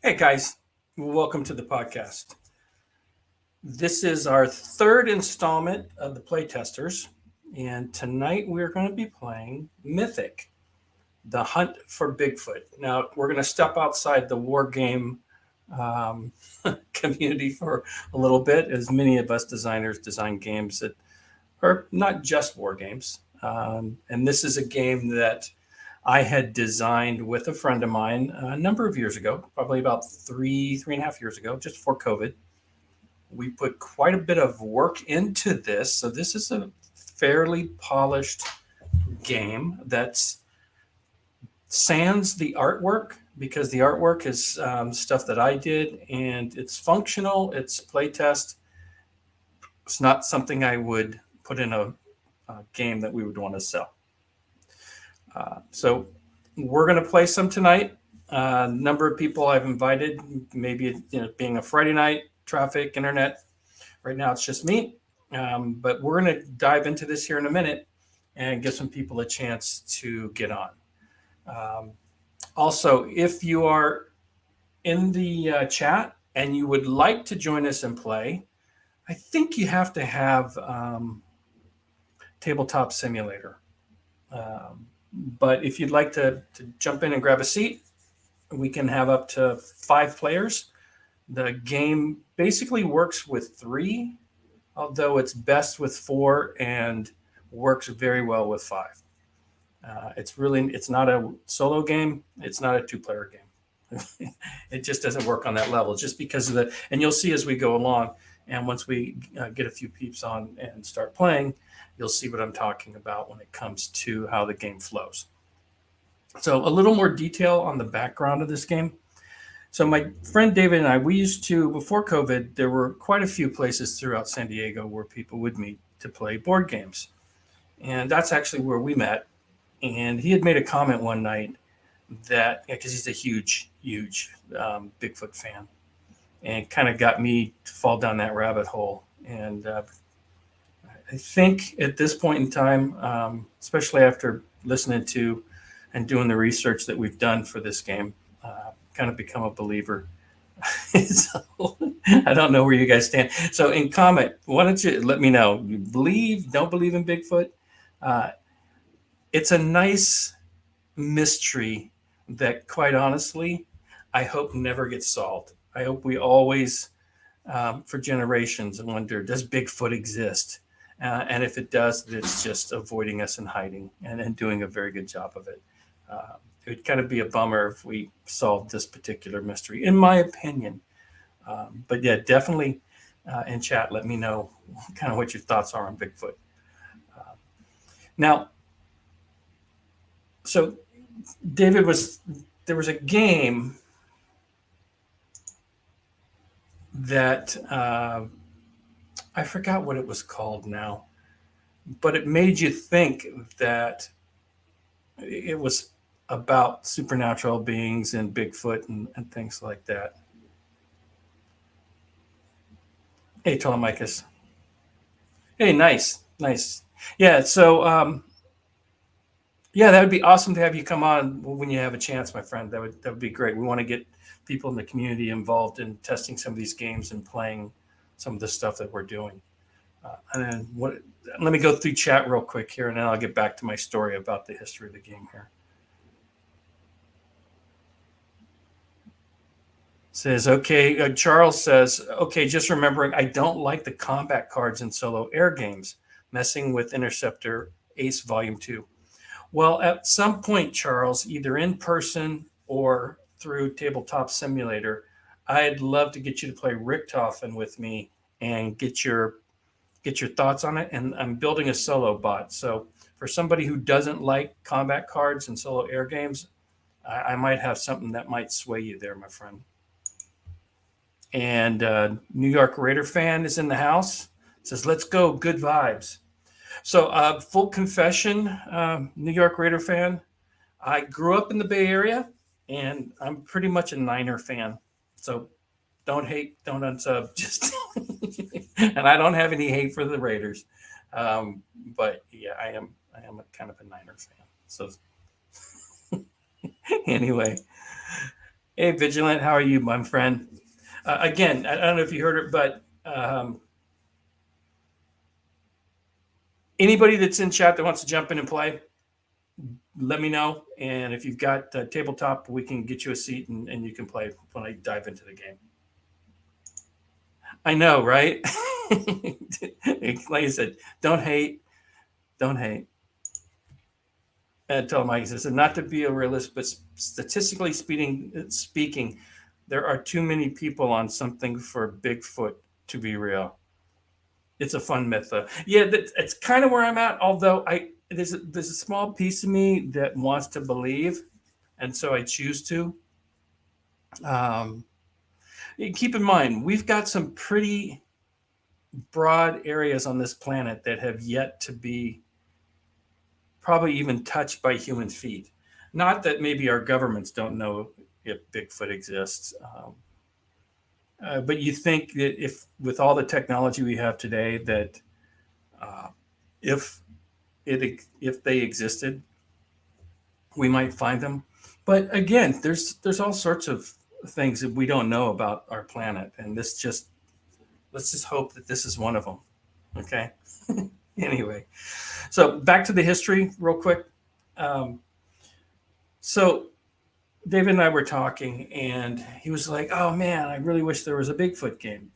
Hey guys, welcome to the podcast. This is our third installment of the playtesters, and tonight we're going to be playing Mythic, the hunt for Bigfoot. Now we're going to step outside the war game um, community for a little bit, as many of us designers design games that are not just war games. And this is a game that I had designed with a friend of mine a number of years ago, probably about three and a half years ago, just before COVID. We put quite a bit of work into this. So this is a fairly polished game that's sans the artwork because the artwork is stuff that I did and it's functional, it's playtest. It's not something I would put in a game that we would want to sell. So we're going to play some tonight. A number of people I've invited, maybe being a Friday night, traffic, internet. Right now it's just me. But we're going to dive into this here in a minute and give some people a chance to get on. Also, if you are in the chat and you would like to join us and play, I think you have to have Tabletop Simulator. But if you'd like to jump in and grab a seat, we can have up to 5 players. The game basically works with 3, although it's best with 4 and works very well with 5. It's not a solo game. It's not a 2-player game. It just doesn't work on that level just because of and you'll see as we go along. And once we get a few peeps on and start playing, you'll see what I'm talking about when it comes to how the game flows. So a little more detail on the background of this game. So my friend David and I, we used to, before COVID, there were quite a few places throughout San Diego where people would meet to play board games. And that's actually where we met. And he had made a comment one night that, because he's a huge Bigfoot fan, and kind of got me to fall down that rabbit hole. And I think at this point in time, especially after listening to and doing the research that we've done for this game, kind of become a believer. So I don't know where you guys stand. So in comment, why don't you let me know? You don't believe in Bigfoot? It's a nice mystery that, quite honestly, I hope never gets solved. I hope we always, for generations, wonder, does Bigfoot exist? And if it does, it's just avoiding us and hiding and doing a very good job of it. It would kind of be a bummer if we solved this particular mystery, in my opinion. But yeah, definitely in chat, let me know kind of what your thoughts are on Bigfoot. Now, so there was a game that I forgot what it was called now, but it made you think that it was about supernatural beings and Bigfoot and things like that. Hey, Telemachus. Hey, nice. Yeah, so yeah, that would be awesome to have you come on when you have a chance, my friend. That would be great. We want to get people in the community involved in testing some of these games and playing some of the stuff that we're doing. And then let me go through chat real quick here, and then I'll get back to my story about the history of the game here. Says, okay, Charles says, okay, just remembering I don't like the combat cards in solo air games, messing with Interceptor Ace Volume 2. Well, at some point, Charles, either in person or through Tabletop Simulator, I'd love to get you to play Richtofen with me and get your thoughts on it. And I'm building a solo bot. So for somebody who doesn't like combat cards and solo air games, I might have something that might sway you there, my friend. And New York Raider fan is in the house. Says, let's go, good vibes. So full confession, New York Raider fan, I grew up in the Bay Area, and I'm pretty much a Niner fan. So don't hate, don't unsub. Just and I don't have any hate for the Raiders, but yeah, I am a kind of a Niner fan. So anyway, Hey, Vigilant, how are you, my friend? Again, I don't know if you heard it, but anybody that's in chat that wants to jump in and play, let me know. And if you've got tabletop, we can get you a seat and you can play when I dive into the game. I know, right? Like I said, don't hate, don't hate. And tell Mike, he says, and not to be a realist, but statistically speaking, there are too many people on something for Bigfoot to be real. It's a fun myth, though. Yeah, it's kind of where I'm at. Although there's a small piece of me that wants to believe, and so I choose to. Um, Keep in mind, we've got some pretty broad areas on this planet that have yet to be probably even touched by human feet. Not that maybe our governments don't know if Bigfoot exists, but you think that if with all the technology we have today, that uh, if if they existed, we might find them. But again, there's all sorts of things that we don't know about our planet, and this just let's just hope that this is one of them. Okay. Anyway, so back to the history real quick. Um, so David and I were talking, and he was like, "Oh man, I really wish there was a Bigfoot game."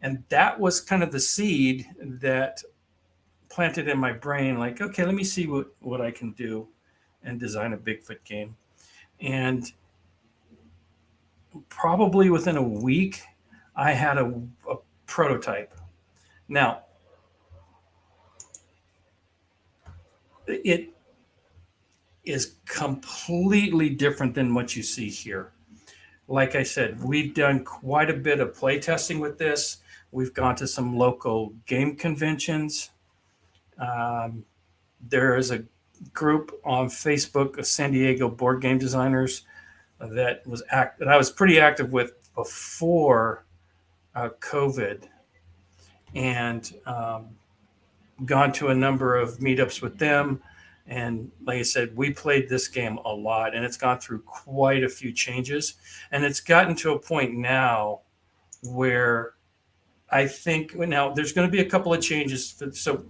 And that was kind of the seed that planted in my brain, like, okay, let me see what I can do and design a Bigfoot game. And probably within a week, I had a prototype. Now, it is completely different than what you see here. Like I said, we've done quite a bit of play testing with this. We've gone to some local game conventions. Um, there is a group on Facebook of San Diego board game designers that I was pretty active with before COVID, and gone to a number of meetups with them. And like I said, we played this game a lot, and it's gone through quite a few changes, and it's gotten to a point now where I think now there's going to be a couple of changes. So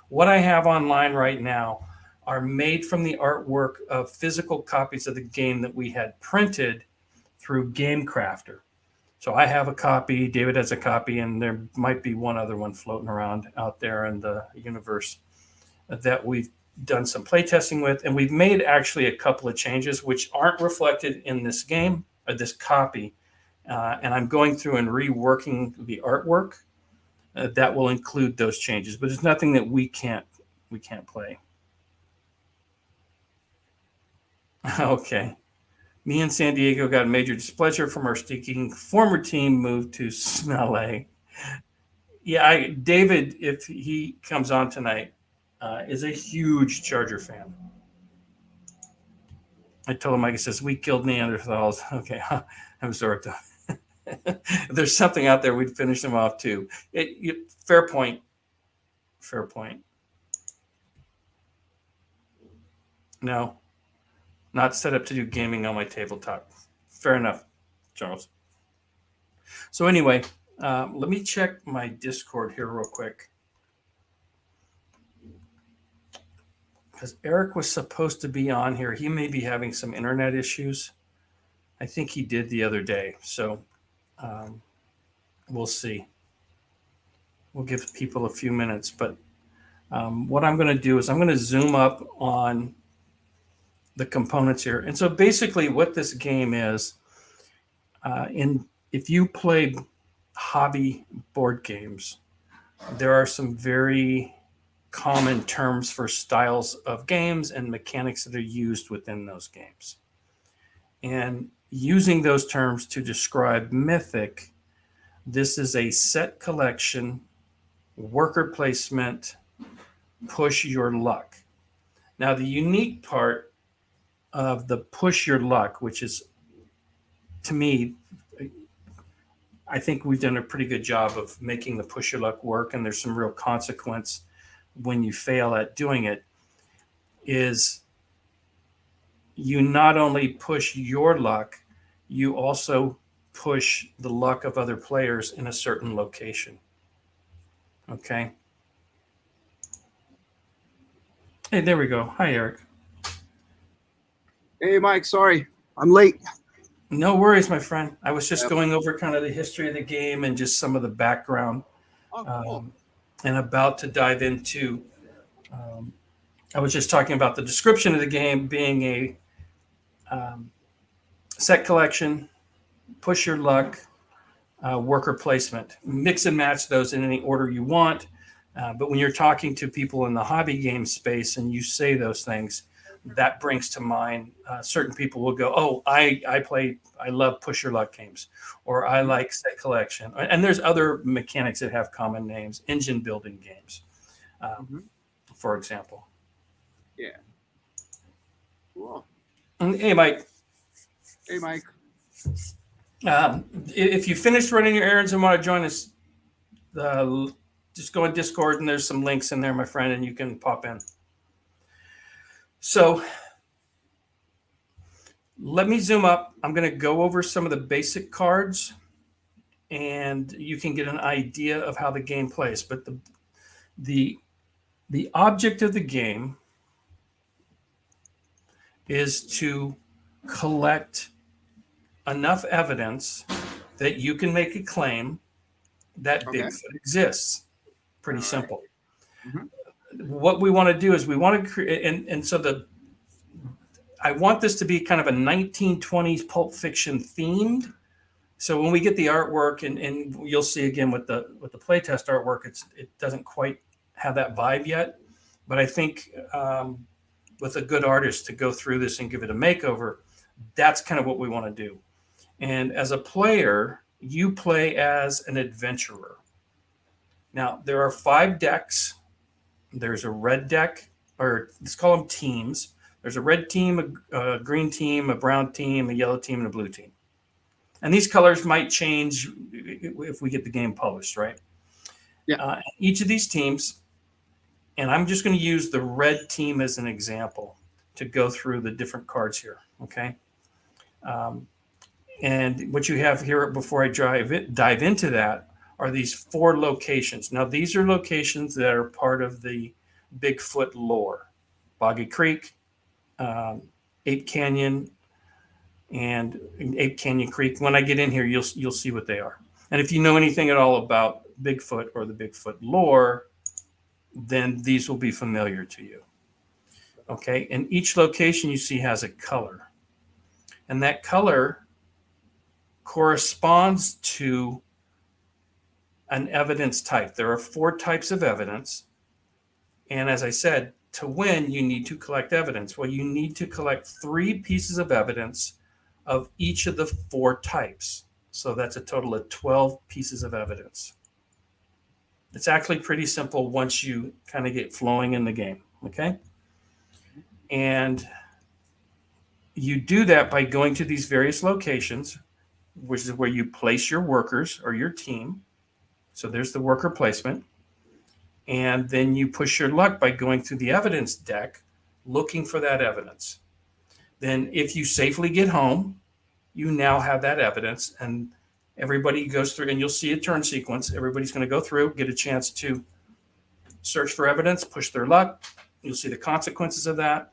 what I have online right now are made from the artwork of physical copies of the game that we had printed through Game Crafter. So I have a copy, David has a copy, and there might be one other one floating around out there in the universe that we've done some playtesting with. And we've made actually a couple of changes which aren't reflected in this game or this copy. And I'm going through and reworking the artwork that will include those changes, but there's nothing that we can't play. Okay. Me and San Diego got major displeasure from our stinking former team moved to Smelly. Yeah, David, if he comes on tonight, is a huge Charger fan. I told him, like, he says, we killed Neanderthals. Okay, I'm sorry. If there's something out there, we'd finish them off too. Fair point. Fair point. No, not set up to do gaming on my tabletop. Fair enough, Charles. So anyway, let me check my Discord here real quick. Because Eric was supposed to be on here. He may be having some internet issues. I think he did the other day. So we'll see. We'll give people a few minutes. But what I'm going to do is I'm going to zoom up on the components here. And so basically what this game is, if you play hobby board games, there are some very common terms for styles of games and mechanics that are used within those games. And using those terms to describe Mythic, this is a set collection, worker placement, push your luck. Now, the unique part of the push your luck, which is, to me, I think we've done a pretty good job of making the push your luck work, and there's some real consequence when you fail at doing it, is you not only push your luck, you also push the luck of other players in a certain location. Okay. Hey, there we go. Hi, Eric. Hey, Mike, sorry, I'm late. No worries, my friend. I was just going over kind of the history of the game and just some of the background, Oh, cool. um, and about to dive into. Um, I was just talking about the description of the game being a um, set collection, push your luck, worker placement. Mix and match those in any order you want. But when you're talking to people in the hobby game space and you say those things, that brings to mind certain people will go, "Oh, I love push your luck games," or "I like set collection." And there's other mechanics that have common names, engine building games, Mhm. for example. Yeah. Cool. Hey, Mike. Hey, Mike. If you finished running your errands and want to join us, just go on Discord and there's some links in there, my friend, and you can pop in. So let me zoom up. I'm going to go over some of the basic cards and you can get an idea of how the game plays. But the object of the game is to collect enough evidence that you can make a claim that Okay. Bigfoot exists. Pretty All right. simple. Mhm. What we want to do is we want to create, and so I want this to be kind of a 1920s pulp fiction themed. So when we get the artwork, and you'll see again with the playtest artwork, it doesn't quite have that vibe yet. But I think with a good artist to go through this and give it a makeover, that's kind of what we want to do. And as a player, you play as an adventurer. Now there are 5 decks. There's a red deck, or let's call them teams. There's a red team, a green team, a brown team, a yellow team, and a blue team. And these colors might change if we get the game published, right? Yeah. Each of these teams, and I'm just going to use the red team as an example to go through the different cards here, okay? And what you have here before I dive into that are these 4 locations. Now, these are locations that are part of the Bigfoot lore. Boggy Creek, Ape Canyon, and Ape Canyon Creek. When I get in here, you'll see what they are. And if you know anything at all about Bigfoot or the Bigfoot lore, then these will be familiar to you. Okay, and each location you see has a color, and that color corresponds to an evidence type. There are 4 types of evidence, and as I said, to win, you need to collect evidence. Well, you need to collect 3 pieces of evidence of each of the 4 types. So that's a total of 12 pieces of evidence. It's actually pretty simple once you kind of get flowing in the game, okay? And you do that by going to these various locations, which is where you place your workers or your team. So there's the worker placement. And then you push your luck by going through the evidence deck, looking for that evidence. Then if you safely get home, you now have that evidence, and everybody goes through, and you'll see a turn sequence. Everybody's going to go through, get a chance to search for evidence, push their luck. You'll see the consequences of that.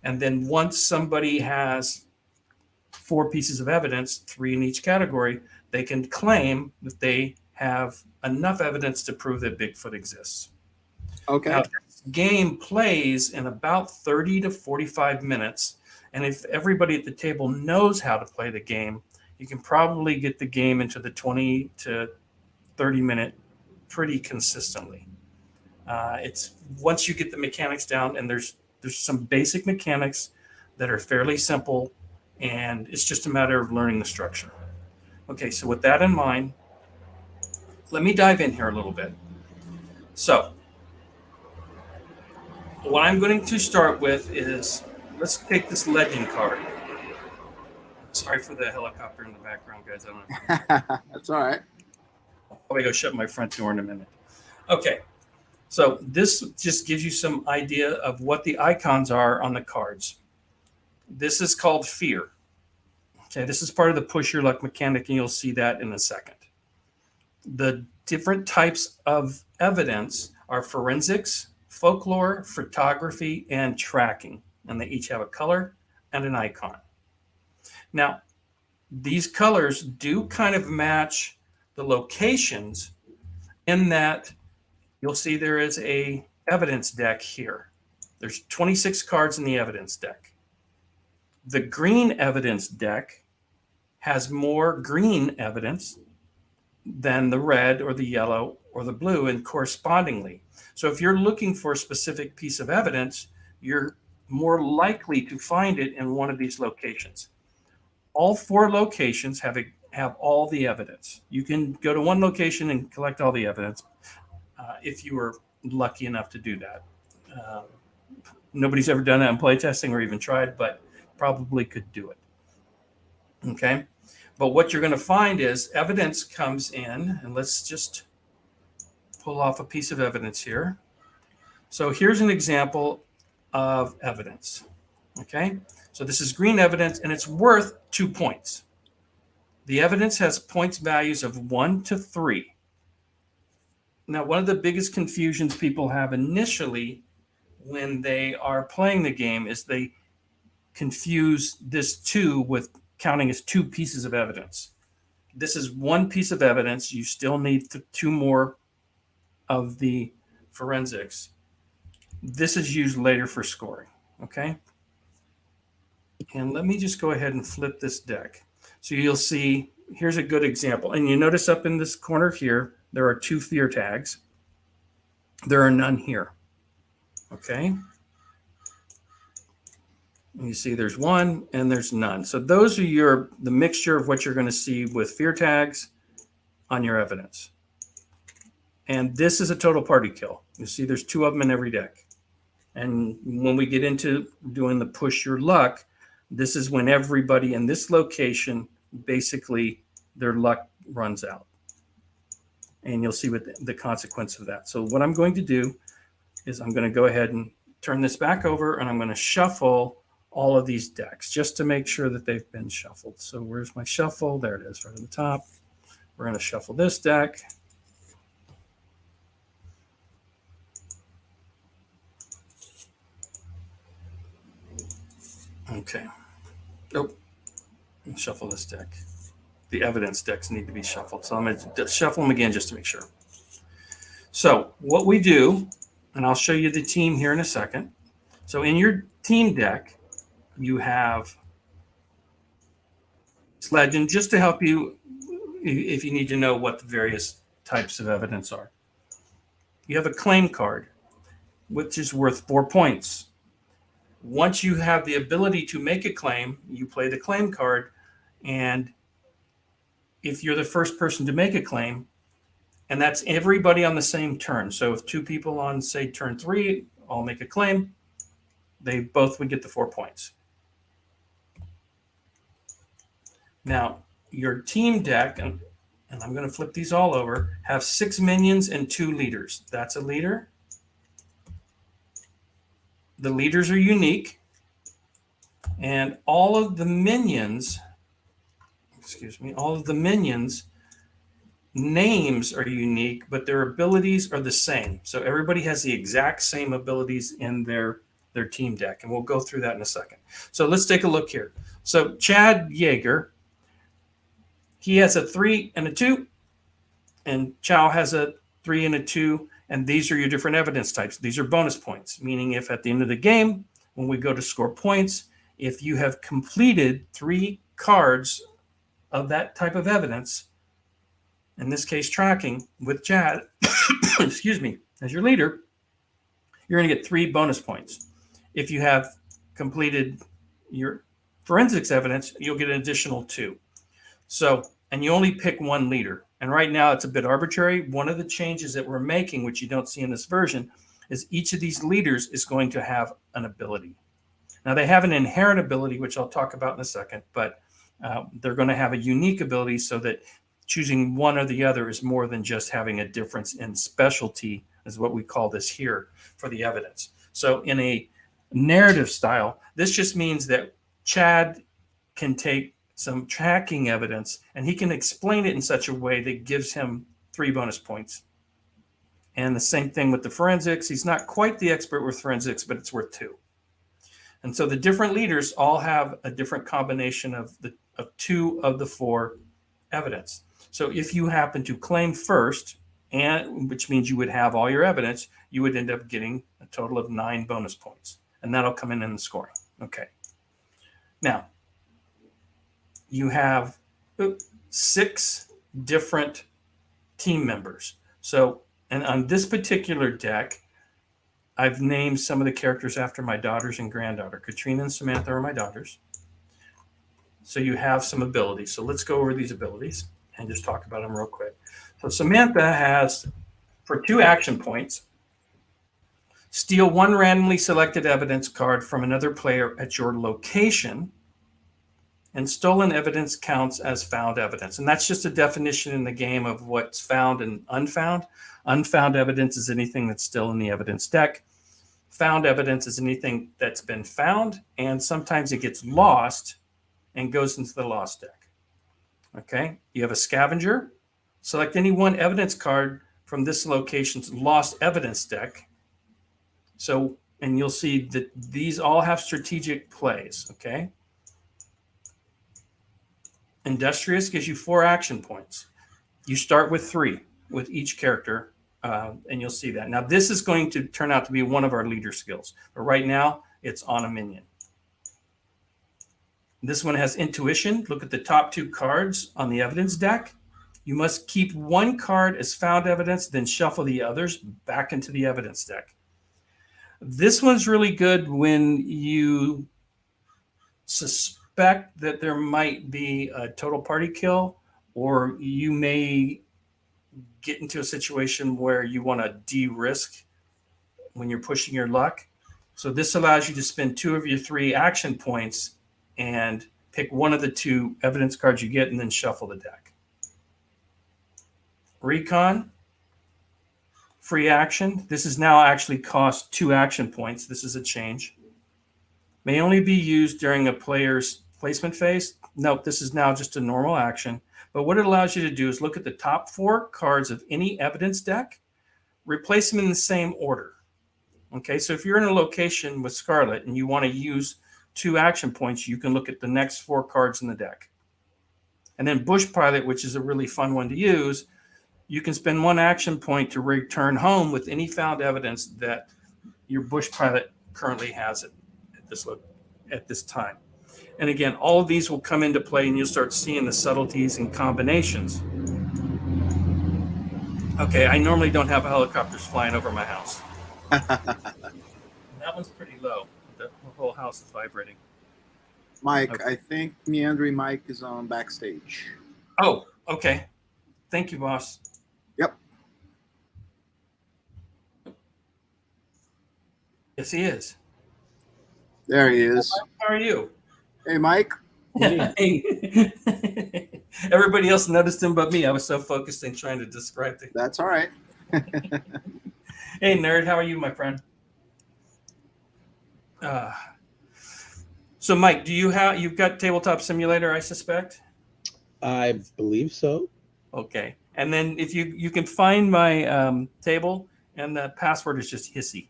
And then once somebody has 4 pieces of evidence, 3 in each category, they can claim that they have enough evidence to prove that Bigfoot exists. Okay. Now, this game plays in about 30 to 45 minutes. And if everybody at the table knows how to play the game, you can probably get the game into the 20 to 30 minute pretty consistently. It's once you get the mechanics down, and there's some basic mechanics that are fairly simple, and it's just a matter of learning the structure. Okay, so with that in mind, let me dive in here a little bit. So what I'm going to start with is, let's take this legend card. Sorry for the helicopter in the background, guys. I don't know. That's all right. I'll probably go shut my front door in a minute. Okay, so this just gives you some idea of what the icons are on the cards. This is called fear. Okay, this is part of the push your luck mechanic, and you'll see that in a second. The different types of evidence are forensics, folklore, photography, and tracking, and they each have a color and an icon. Now, these colors do kind of match the locations in that you'll see there is a evidence deck here. There's 26 cards in the evidence deck. The green evidence deck has more green evidence than the red or the yellow or the blue, and correspondingly. So if you're looking for a specific piece of evidence, you're more likely to find it in one of these locations. All 4 locations have all the evidence. You can go to one location and collect all the evidence if you were lucky enough to do that. Nobody's ever done that in playtesting or even tried, but probably could do it. Okay, but what you're going to find is evidence comes in, and let's just pull off a piece of evidence here. So here's an example of evidence. Okay, so this is green evidence, and it's worth 2 points. The evidence has points values of 1 to 3. Now, one of the biggest confusions people have initially when they are playing the game is they confuse this 2 with counting as 2 pieces of evidence. This is 1 piece of evidence. You still need 2 more of the forensics. This is used later for scoring, okay? And let me just go ahead and flip this deck. So you'll see, here's a good example. And you notice up in this corner here, there are 2 fear tags. There are none here, okay? And you see there's 1 and there's none. So those are the mixture of what you're going to see with fear tags on your evidence. And this is a total party kill. You see there's 2 of them in every deck. And when we get into doing the push your luck, this is when everybody in this location, basically their luck runs out. And you'll see what the consequence of that. So what I'm going to do is I'm going to go ahead and turn this back over, and I'm going to shuffle all of these decks just to make sure that they've been shuffled. So where's my shuffle? There it is, right at the top. We're going to shuffle this deck. Okay. Oh, shuffle this deck. The evidence decks need to be shuffled. So I'm going to shuffle them again just to make sure. So what we do, and I'll show you the team here in a second. So in your team deck, you have this legend just to help you if you need to know what the various types of evidence are. You have a claim card, which is worth 4 points. Once you have the ability to make a claim, you play the claim card, and if you're the first person to make a claim, and that's everybody on the same turn. So if 2 people on, say, turn 3 all make a claim, they both would get the 4 points. Now, your team deck, and I'm going to flip these all over, have 6 minions and 2 leaders. That's a leader. The leaders are unique, and all of the minions, names are unique, but their abilities are the same. So everybody has the exact same abilities in their team deck, and we'll go through that in a second. So let's take a look here. So Chad Yeager, he has a 3 and a 2, and Chow has a 3 and a 2, and these are your different evidence types. These are bonus points, meaning if at the end of the game, when we go to score points, if you have completed 3 cards of that type of evidence, in this case tracking with Chad, excuse me, as your leader, you're going to get 3 bonus points. If you have completed your forensics evidence, you'll get an additional 2. So, and you only pick 1 leader. And right now it's a bit arbitrary. One of the changes that we're making, which you don't see in this version, is each of these leaders is going to have an ability. Now they have an inherent ability, which I'll talk about in a second, but they're going to have a unique ability so that choosing one or the other is more than just having a difference in specialty, is what we call this here for the evidence. So in a narrative style, this just means that Chad can take some tracking evidence, and he can explain it in such a way that gives him 3 bonus points. And the same thing with the forensics. He's not quite the expert with forensics, but it's worth 2. And so the different leaders all have a different combination of 2 of the 4 evidence. So if you happen to claim first, and which means you would have all your evidence, you would end up getting a total of 9 bonus points, and that'll come in the scoring. Okay. Now, you have 6 different team members. So, and on this particular deck, I've named some of the characters after my daughters and granddaughter. Katrina and Samantha are my daughters. So you have some abilities. So let's go over these abilities and just talk about them real quick. So Samantha has, for 2 action points, steal 1 randomly selected evidence card from another player at your location, and stolen evidence counts as found evidence. And that's just a definition in the game of what's found and unfound. Unfound evidence is anything that's still in the evidence deck. Found evidence is anything that's been found, and sometimes it gets lost and goes into the lost deck. Okay, you have a scavenger. Select any 1 evidence card from this location's lost evidence deck. So, and you'll see that these all have strategic plays, okay? Industrious gives you 4 action points. You start with 3 with each character, and you'll see that. Now, this is going to turn out to be one of our leader skills, but right now it's on a minion. This one has intuition. Look at the top 2 cards on the evidence deck. You must keep 1 card as found evidence, then shuffle the others back into the evidence deck. This one's really good when you suspect that there might be a total party kill, or you may get into a situation where you want to de-risk when you're pushing your luck. So this allows you to spend 2 of your 3 action points and pick one of the 2 evidence cards you get and then shuffle the deck. Recon, free action. This is now actually cost 2 action points. This is a change. May only be used during a player's placement phase. Nope, this is now just a normal action. But what it allows you to do is look at the top 4 cards of any evidence deck, replace them in the same order. Okay, so if you're in a location with Scarlet and you want to use 2 action points, you can look at the next 4 cards in the deck. And then Bush Pilot, which is a really fun one to use, you can spend 1 action point to return home with any found evidence that your Bush Pilot currently has at this time. And again, all of these will come into play and you'll start seeing the subtleties and combinations. Okay, I normally don't have helicopters flying over my house. That one's pretty low. The whole house is vibrating. Mike, Okay. I think Meandering Mike is on backstage. Oh, okay. Thank you, boss. Yep. Yes, he is. There he is. How are you? Hey, Mike. Hey. Everybody else noticed him but me. I was so focused in trying to describe the. That's all right. Hey, nerd. How are you, my friend? So, Mike, you've got Tabletop Simulator, I suspect? I believe so. Okay. And then if you can find my table, and the password is just hissy.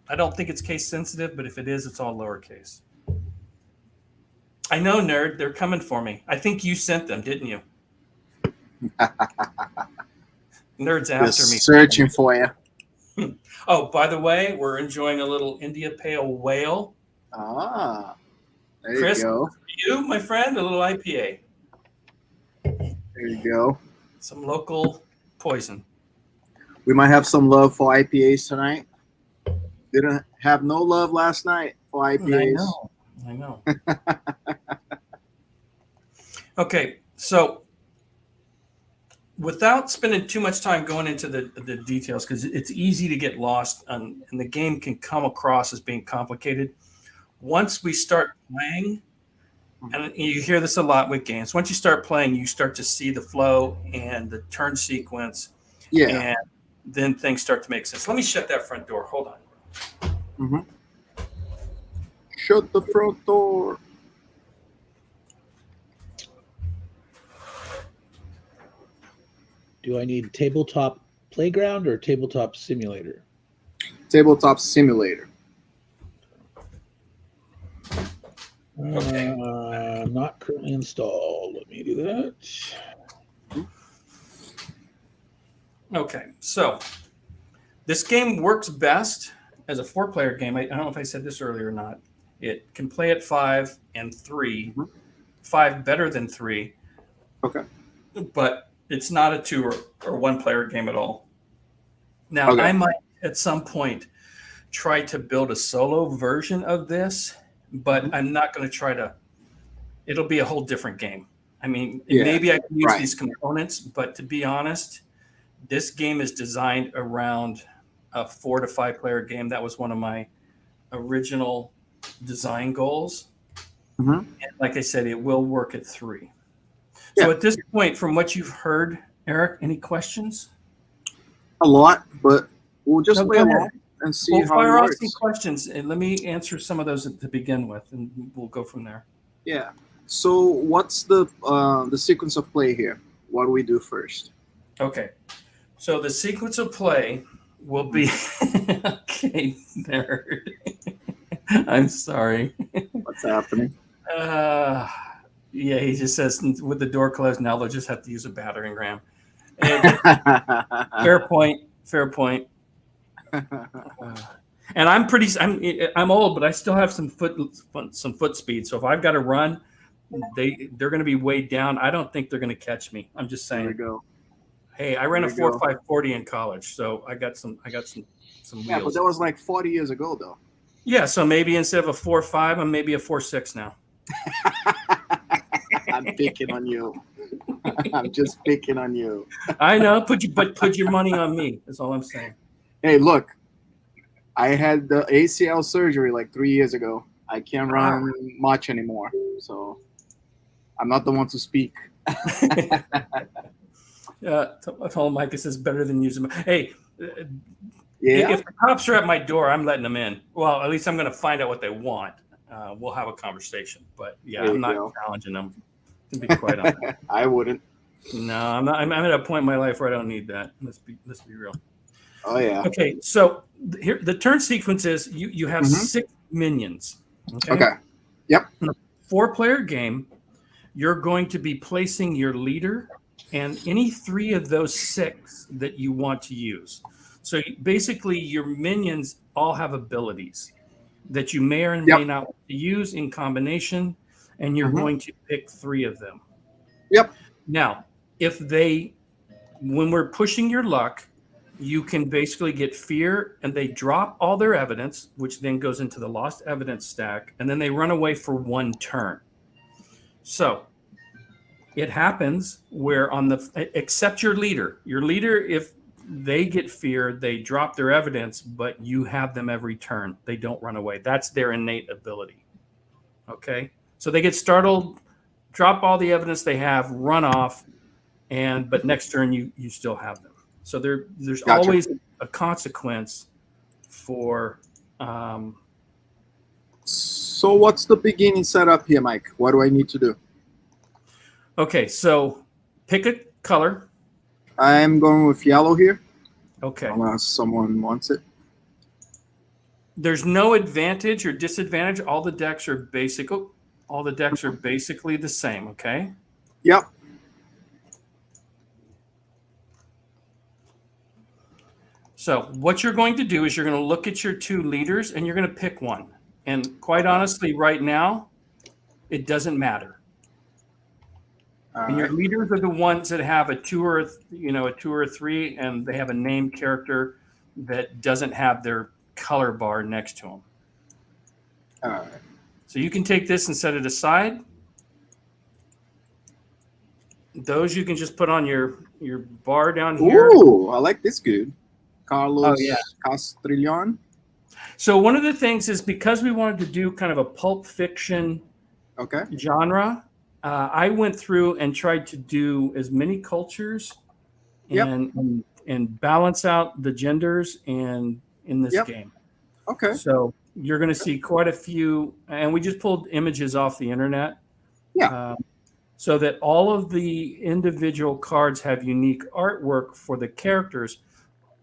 I don't think it's case sensitive, but if it is, it's all lowercase. I know, nerd. They're coming for me. I think you sent them, didn't you? Nerd's after Just me. searching for you. Oh, by the way, we're enjoying a little India Pale Whale. Ah, there Chris, you go. you, my friend, a little IPA. There you go. Some local poison. We might have some love for IPAs tonight. Didn't have no love last night for IPAs. I know. Okay, so without spending too much time going into the details, because it's easy to get lost and the game can come across as being complicated. Once we start playing, and you hear this a lot with games, once you start playing, you start to see the flow and the turn sequence. Yeah. And then things start to make sense. Let me shut that front door. Hold on. Mm-hmm. Shut the front door. Do I need tabletop playground or tabletop simulator? Tabletop simulator. Okay. Not currently installed. Let me do that. Okay, so this game works best as a 4-player game. I don't know if I said this earlier or not. It can play at 5 and 3. Mhm. 5 better than 3. Okay. But it's not a 2 or 1-player game at all. Now, Okay. I might at some point try to build a solo version of this, but Mhm. I'm not going to try to. It'll be a whole different game. I mean, Yeah, maybe I can use right. these components, but to be honest, this game is designed around a 4 to 5 player game. That was one of my original design goals. Mhm. And like I said, it will work at 3. So Yeah. at this point, from what you've heard, Eric, any questions? A lot, but we'll just No, play go along ahead. and see We'll how it fire off works. some questions, and let me answer some of those to begin with, and we'll go from there. Yeah. So what's the sequence of play here? What do we do first? Okay. So the sequence of play will be okay, nerd. I'm sorry. What's happening? Yeah, he just says with the door closed now they'll just have to use a battering ram. Fair point. Fair point. And I'm old, but I still have some foot speed. So if I've got to run, they're going to be weighed down. I don't think they're going to catch me. I'm just There we saying. go. Hey, I ran a There we go. 4.540 in college, so I got some wheels. Yeah, but that was like 40 years ago, though. Yeah, so maybe instead of a 4.5, I'm maybe a 4.6 now. I'm picking on you. I'm just picking on you. I know. Put your money on me. That's all I'm saying. Hey, look, I had the ACL surgery like 3 years ago. I can't run much anymore, so I'm not the one to speak. Tell Mike says better than using. Hey, Yeah. if the cops are at my door, I'm letting them in. Well, at least I'm going to find out what they want. We'll have a conversation. But yeah, There I'm you not go. challenging them. To be quite honest. I wouldn't. No, I'm not. I'm at a point in my life where I don't need that. Let's be real. Oh yeah. Okay, so here the turn sequence is you have 6 minions. Okay. Yep. In a 4-player game, you're going to be placing your leader and any 3 of those 6 that you want to use. So basically, your minions all have abilities that you may or may not use in combination, and you're going to pick 3 of them. Yep. Now, when we're pushing your luck, you can basically get fear, and they drop all their evidence, which then goes into the lost evidence stack, and then they run away for 1 turn. So it happens where except your leader, if they get fear, they drop their evidence, but you have them every turn. They don't run away. That's their innate ability. Okay. So they get startled, drop all the evidence they have, run off, but next turn you still have them. So there's always a consequence for. So what's the beginning setup here, Mike? What do I need to do? Okay, so pick a color. I'm going with yellow here. Okay. Unless someone wants it. There's no advantage or disadvantage. All the decks are basic. All the decks are basically the same. Okay. Yep. So what you're going to do is you're going to look at your 2 leaders and you're going to pick one. And quite honestly, right now, it doesn't matter. And your leaders are the ones that have a 2 or a 3, and they have a named character that doesn't have their color bar next to them. All right. So you can take this and set it aside. Those you can just put on your bar down here. Ooh, I like this dude. Carlos Castrillon. So one of the things is because we wanted to do kind of a pulp fiction genre, I went through and tried to do as many cultures and balance out the genders in this game. Okay. So you're going to see quite a few, and we just pulled images off the internet. Yeah. so that all of the individual cards have unique artwork for the characters,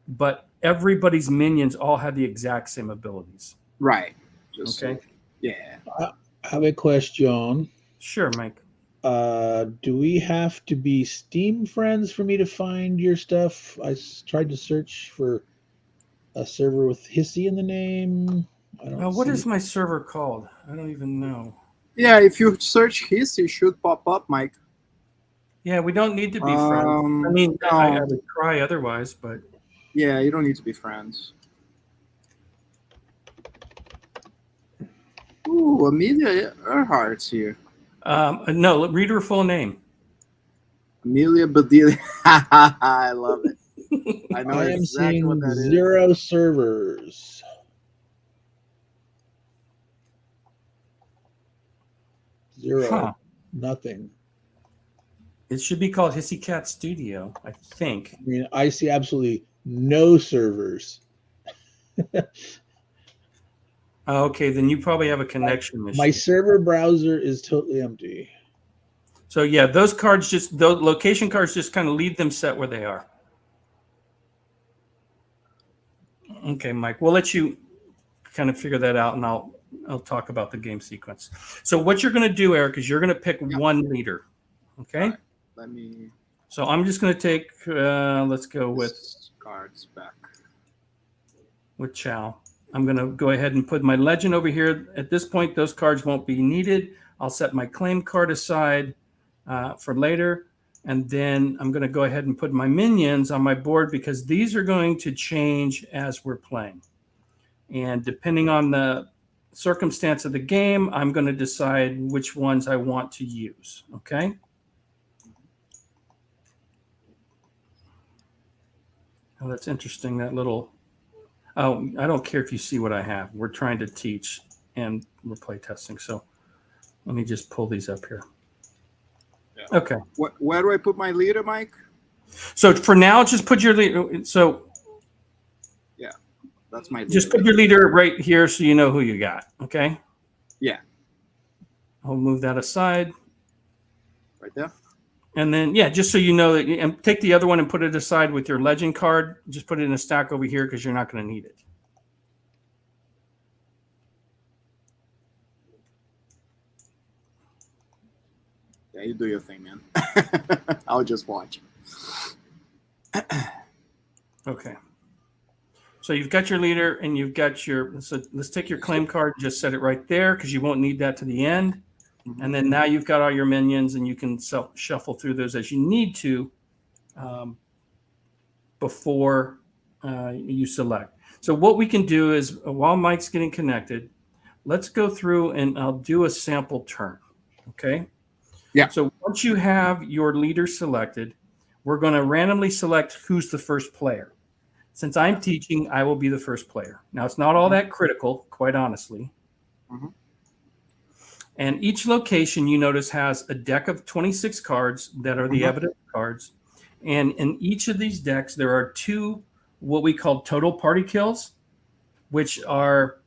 but everybody's minions all have the exact same abilities. Right. Just Okay. yeah. I have a question. Sure, Mike. Do we have to be Steam friends for me to find your stuff? Tried to search for a server with Hissy in the name. I don't What see is it. my server called? I don't even know. Yeah, if you search his, it should pop up, Mike. Yeah, we don't need to be friends. I mean, I No. would try otherwise, but Yeah, you don't need to be friends. Ooh, Amelia Earhart's here. no. Read her full name. Amelia Bedelia. I love it. I know I am exactly seeing what that is. 0 servers. 0. Huh. Nothing. It should be called Hissy Cat Studio, I think. I mean, I see absolutely no servers. Okay, then you probably have a connection issue. My server browser is totally empty. So yeah, those location cards just kind of leave them set where they are. Okay, Mike, we'll let you kind of figure that out, and I'll talk about the game sequence. So what you're going to do, Eric, is you're going to pick one leader. Okay. Right. Let me. So I'm just going to take. Let's go with cards back. With Chow. I'm going to go ahead and put my legend over here. At this point, those cards won't be needed. I'll set my claim card aside for later. And then I'm going to go ahead and put my minions on my board because these are going to change as we're playing. And depending on the circumstance of the game, I'm going to decide which ones I want to use. Okay. Oh, that's interesting. That little. Oh, I don't care if you see what I have. We're trying to teach and we're play testing. So let me just pull these up here. Yeah. Okay. Where do I put my leader, Mike? So for now, just put your leader. So yeah, that's my leader. Just put your leader right here so you know who you got. Okay. Yeah. I'll move that aside. Right there. And then, yeah, just so you know that, and take the other one and put it aside with your legend card. Just put it in a stack over here because you're not going to need it. Yeah, you do your thing, man. I'll just watch. Okay. So you've got your leader and you've got your, so let's take your claim card, just set it right there because you won't need that to the end. And then now you've got all your minions and you can shuffle through those as you need to before you select. So what we can do is while Mike's getting connected, let's go through and I'll do a sample turn. Okay. Yeah. So once you have your leader selected, we're going to randomly select who's the first player. Since I'm teaching, I will be the first player. Now, it's not all that critical, quite honestly. And each location, you notice, has a deck of 26 cards that are the evidence cards. And in each of these decks, there are 2 what we call total party kills, which are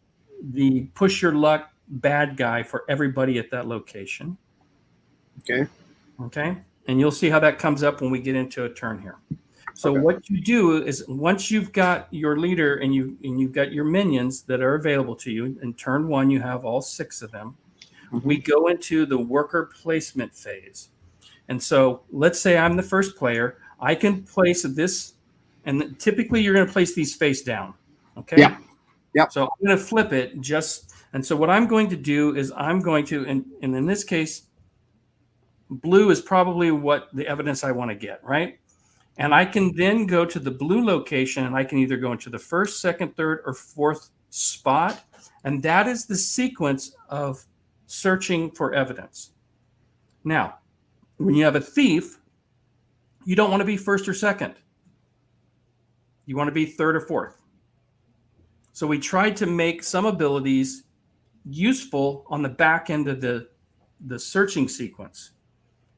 the push your luck bad guy for everybody at that location. Okay. Okay. And you'll see how that comes up when we get into a turn here. So what you do is once you've got your leader and you've got your minions that are available to you, in turn 1, you have all 6 of them. We go into the worker placement phase. And so let's say I'm the first player. I can place this, and typically you're going to place these face down. Okay. Yeah. Yep. So I'm going to flip it and so what I'm going to do is I'm going to, and in this case, blue is probably what the evidence I want to get, right? And I can then go to the blue location and I can either go into the first, second, third, or fourth spot. And that is the sequence of searching for evidence. Now, when you have a thief, you don't want to be first or second. You want to be third or fourth. So we tried to make some abilities useful on the back end of the searching sequence.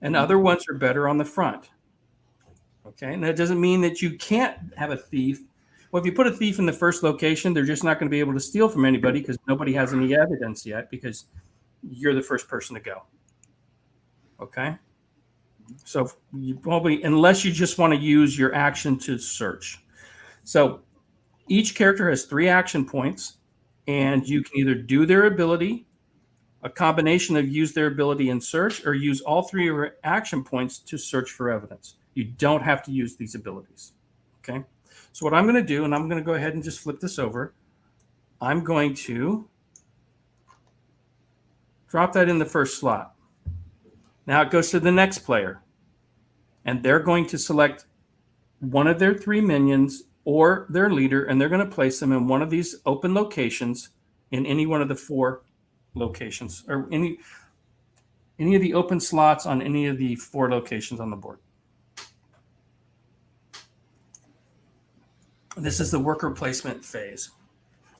And other ones are better on the front. Okay, and that doesn't mean that you can't have a thief. Well, if you put a thief in the first location, they're just not going to be able to steal from anybody because nobody has any evidence yet because you're the first person to go. Okay. So you probably, unless you just want to use your action to search. So each character has 3 action points, and you can either do their ability, a combination of use their ability and search, or use all 3 of your action points to search for evidence. You don't have to use these abilities. Okay. So what I'm going to do, and I'm going to go ahead and just flip this over. I'm going to drop that in the first slot. Now it goes to the next player, and they're going to select one of their 3 minions or their leader, and they're going to place them in one of these open locations in any one of the 4 locations, or any of the open slots on any of the 4 locations on the board. This is the worker placement phase.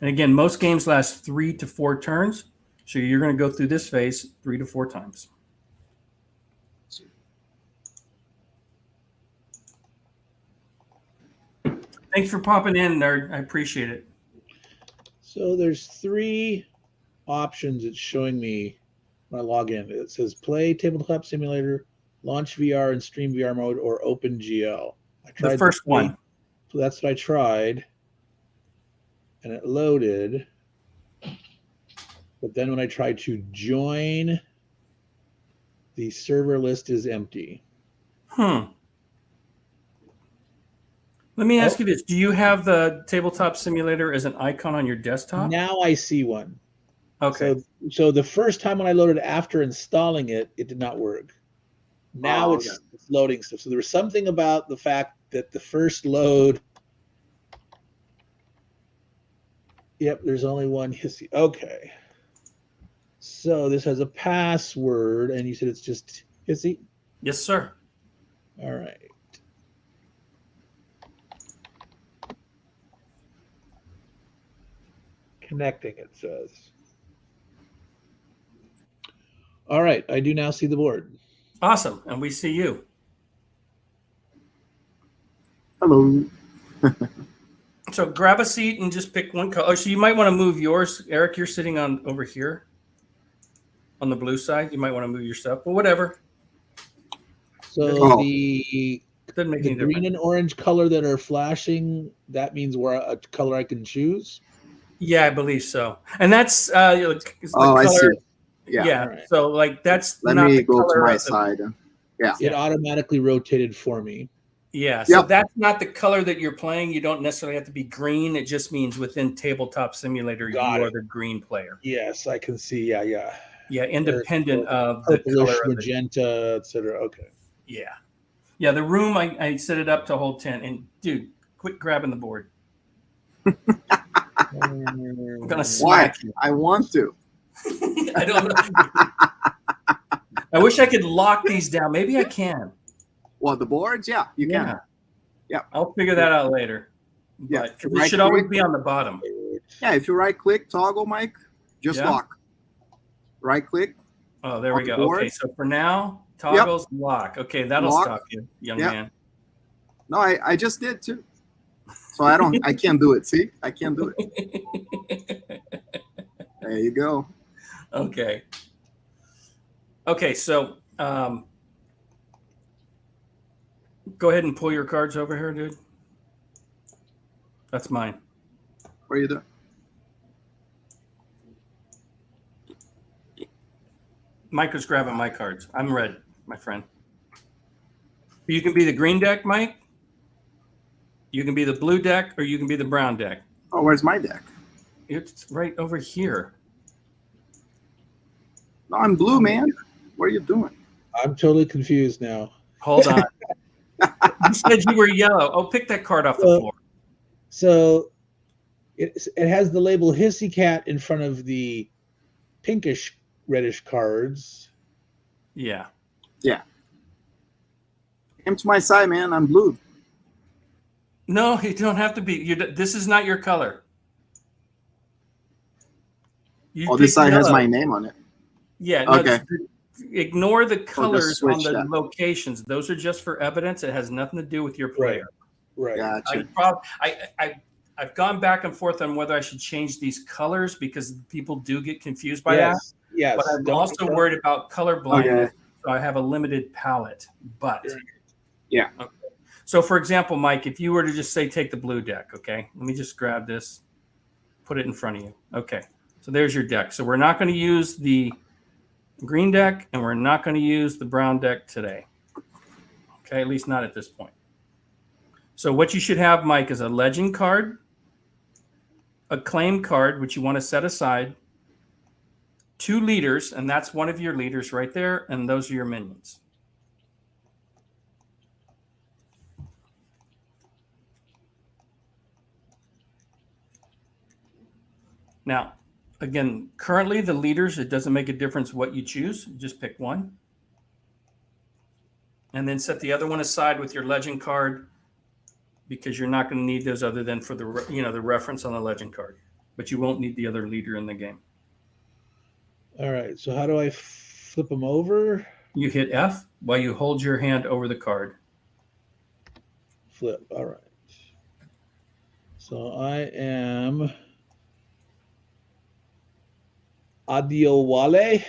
And again, most games last 3 to 4 turns, so you're going to go through this phase 3 to 4 times. Thanks for popping in, nerd. I appreciate it. So there's 3 options it's showing me when I log in. It says play tabletop simulator, launch VR and stream VR mode, or open GL. I tried The first one. So that's what I tried, and it loaded. But then when I tried to join, the server list is empty. Let me ask you this. Do you have the tabletop simulator as an icon on your desktop? Now I see one. Okay. So the first time when I loaded after installing it, it did not work. Now it's loading stuff. So there was something about the fact that the first load. Yep, there's only one hissy. Okay. So this has a password, and you said it's just hissy? Yes, sir. All right. Connecting, it says. All right, I do now see the board. Awesome. And we see you. Hello. So grab a seat and just pick one color. Oh, so you might want to move yours. Eric, you're sitting on over here on the blue side. You might want to move your stuff, but whatever. So the Doesn't make any green difference. and orange color that are flashing, that means where a color I can choose? Yeah, I believe so. And that's the I see. color. Yeah. Yeah. Right. So like that's Let not me the go to color my of the- side. Yeah. It automatically rotated for me. Yeah. So Yep. that's not the color that you're playing. You don't necessarily have to be green. It just means within Tabletop Simulator, Got you are it. the green player. Yes, I can see. Yeah. Yeah, independent of the Purplish, color of the, magenta, etc. Okay. yeah. Yeah, the room, I set it up to hold 10. And dude, quit grabbing the board. I'm going to Why? smack you. I want to. I don't know. I wish I could lock these down. Maybe I can. Well, the boards, yeah, you can. Yeah. I'll figure that out later. Yeah. But 'cause it should always be on the bottom. Yeah, if you right click, toggle, Mike, just Yeah. lock. Right click. Oh, there we On the go. board. Okay, so for now, toggles lock. Okay, that'll Lock. stop you, young Yep. man. No, I just did too. So I can't do it. See, I can't do it. There you go. Okay. Okay, so go ahead and pull your cards over here, dude. That's mine. What are you doing? Mike was grabbing my cards. I'm red, my friend. You can be the green deck, Mike. You can be the blue deck, or you can be the brown deck. Oh, where's my deck? It's right over here. No, I'm blue, man. What are you doing? I'm totally confused now. Hold on. You said you were yellow. Oh, pick that card off the floor. So it has the label Hissy Cat in front of the pinkish reddish cards. Yeah. Come to my side, man. I'm blue. No, you don't have to be. This is not your color. You Oh, this picked side has yellow. my name on it. Yeah. No, Okay. Ignore the colors on switch the that. locations. Those are just for evidence. It has nothing to do with your player. Right. Gotcha. I've gone back and forth on whether I should change these colors because people do get confused by that. Yes. But I'm Don't- also worried about color blindness. So I have a limited palette. But Yeah. Okay. So for example, Mike, if you were to just say take the blue deck, okay? Let me just grab this, put it in front of you. Okay. So there's your deck. So we're not going to use the green deck and we're not going to use the brown deck today. Okay, at least not at this point. So what you should have, Mike, is a legend card, a claim card, which you want to set aside, 2 leaders, and that's one of your leaders right there, and those are your minions. Now, again, currently the leaders, it doesn't make a difference what you choose. Just pick one. And then set the other one aside with your legend card because you're not going to need those other than for the the reference on the legend card. But you won't need the other leader in the game. All right. So how do I flip them over? You hit F while you hold your hand over the card. Flip. All right. So I am Adiowale.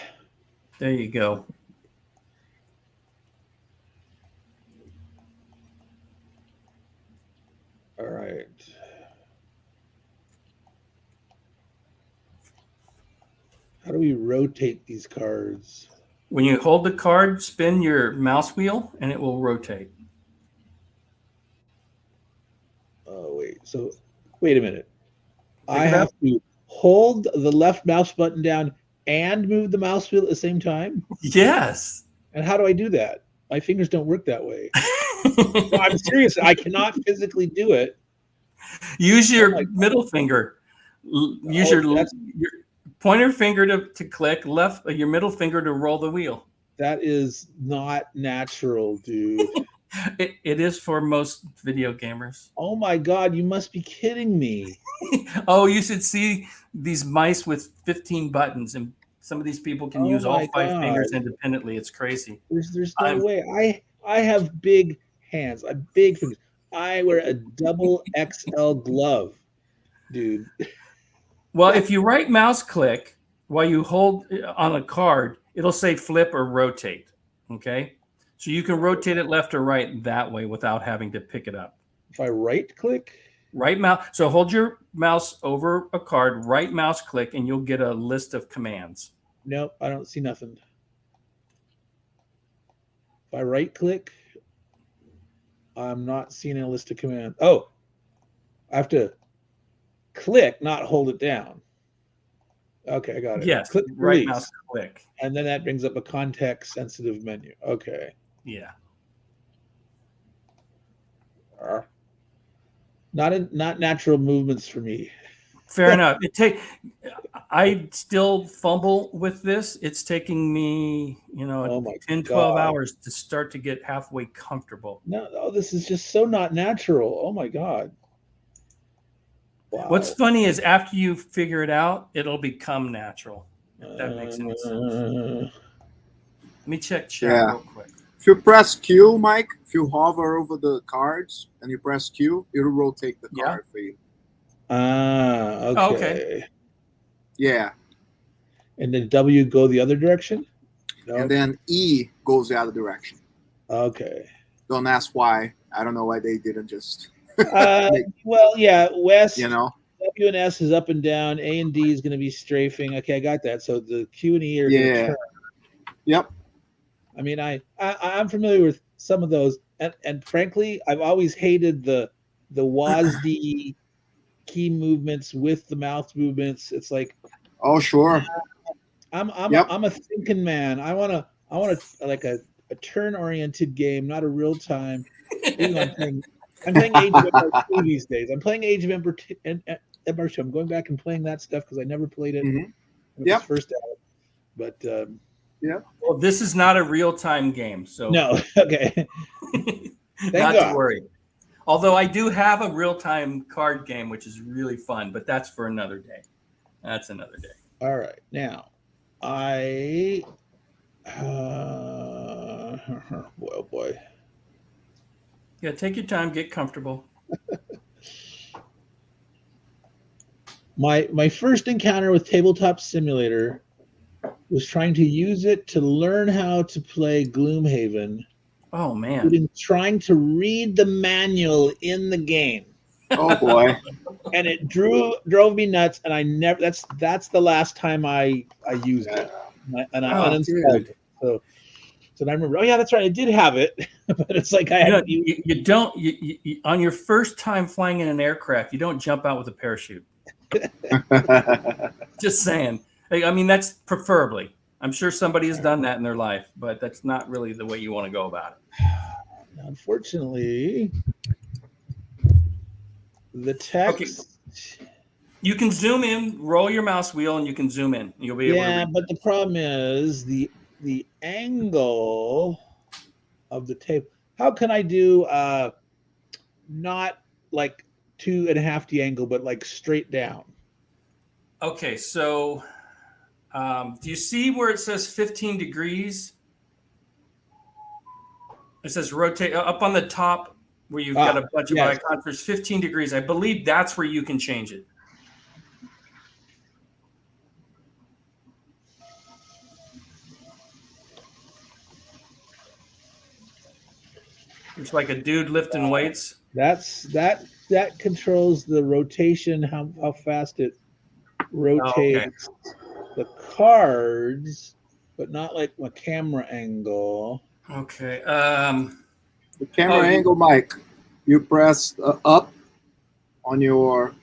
There you go. All right. How do we rotate these cards? When you hold the card, spin your mouse wheel and it will rotate. Oh, wait. So, wait a minute. Pick I it have up. to hold the left mouse button down and move the mouse wheel at the same time? Yes. And how do I do that? My fingers don't work that way. No, I'm serious. I cannot physically do it. Use Oh your my middle finger. Use Oh, your pointer finger to click, your middle finger to roll the wheel. That is not natural, dude. It is for most video gamers. Oh my God, you must be kidding me. Oh, you should see these mice with 15 buttons, and some of these people can Oh use all my 5 God. fingers independently. It's crazy. There's no way. I have big hands. I have big fingers. I wear a double XL glove, dude. Well, if you right mouse click while you hold on a card, it'll say flip or rotate. Okay. So you can rotate it left or right that way without having to pick it up. If I right click, Right mouse. So hold your mouse over a card, right mouse click, and you'll get a list of commands. nope, I don't see nothing. If I right click, I'm not seeing a list of commands. Oh, I have to click, not hold it down. Okay, I got it. Yes. Click Right release. mouse click. And then that brings up a context sensitive menu. Okay. Yeah. Not natural movements for me. Fair enough. I still fumble with this. It's taking me, Oh my 10, 12 God. hours to start to get halfway comfortable. No, this is just so not natural. Oh my God. Wow. What's funny is after you figure it out, it'll become natural. If that makes any sense. Let me check chat real quick. If you press Q, Mike, if you hover over the cards and you press Q, it'll rotate the card for you. Okay. Oh, okay. Yeah. And then W go the other direction? No. And then E goes the other direction. Okay. Don't ask why. I don't know why they didn't just. Well, yeah, West, You know? W and S is up and down. A and D is going to be strafing. Okay, I got that. So the Q and E are going to turn. Yep. I mean, I'm familiar with some of those, and frankly, I've always hated the WASD key movements with the mouth movements. It's like, Oh, sure. I'm Yep. I'm a thinking man. I want like a turn oriented game, not a real time. I'm playing Age of Empires 2 these days. I'm playing Age of Empires 2. I'm going back and playing that stuff because I never played it when it was first out. But Well, this is not a real-time game, so no, okay. not God. to worry. Although I do have a real-time card game, which is really fun, but that's for another day. That's another day. All right, now boy, oh boy. Yeah, take your time, get comfortable. My first encounter with Tabletop Simulator was trying to use it to learn how to play Gloomhaven, Oh man. including trying to read the manual in the game. Oh boy. And it drove me nuts, and I never. That's the last time I used it, and I Oh, uninstalled dude. it. So I remember. Oh yeah, that's right. I did have it, but it's like I You know, hadn't used. you don't on your first time flying in an aircraft, you don't jump out with a parachute. Just saying. I mean, that's preferably. I'm sure somebody has done that in their life, but that's not really the way you want to go about it. Unfortunately, the Okay. text. You can zoom in, roll your mouse wheel, and you can zoom in. You'll be able to Yeah, read but it. the problem is the angle of the tape. How can I do not like 2.5D angle, but like straight down? Okay, so do you see where it says 15 degrees? It says rotate up on the top where you've got a bunch of Yes. icons. There's 15 degrees. I believe that's where you can change it. It's like a dude lifting weights. That controls the rotation, how fast it rotates the cards, but not like my camera angle. Okay. The camera angle, Mike. You press up on your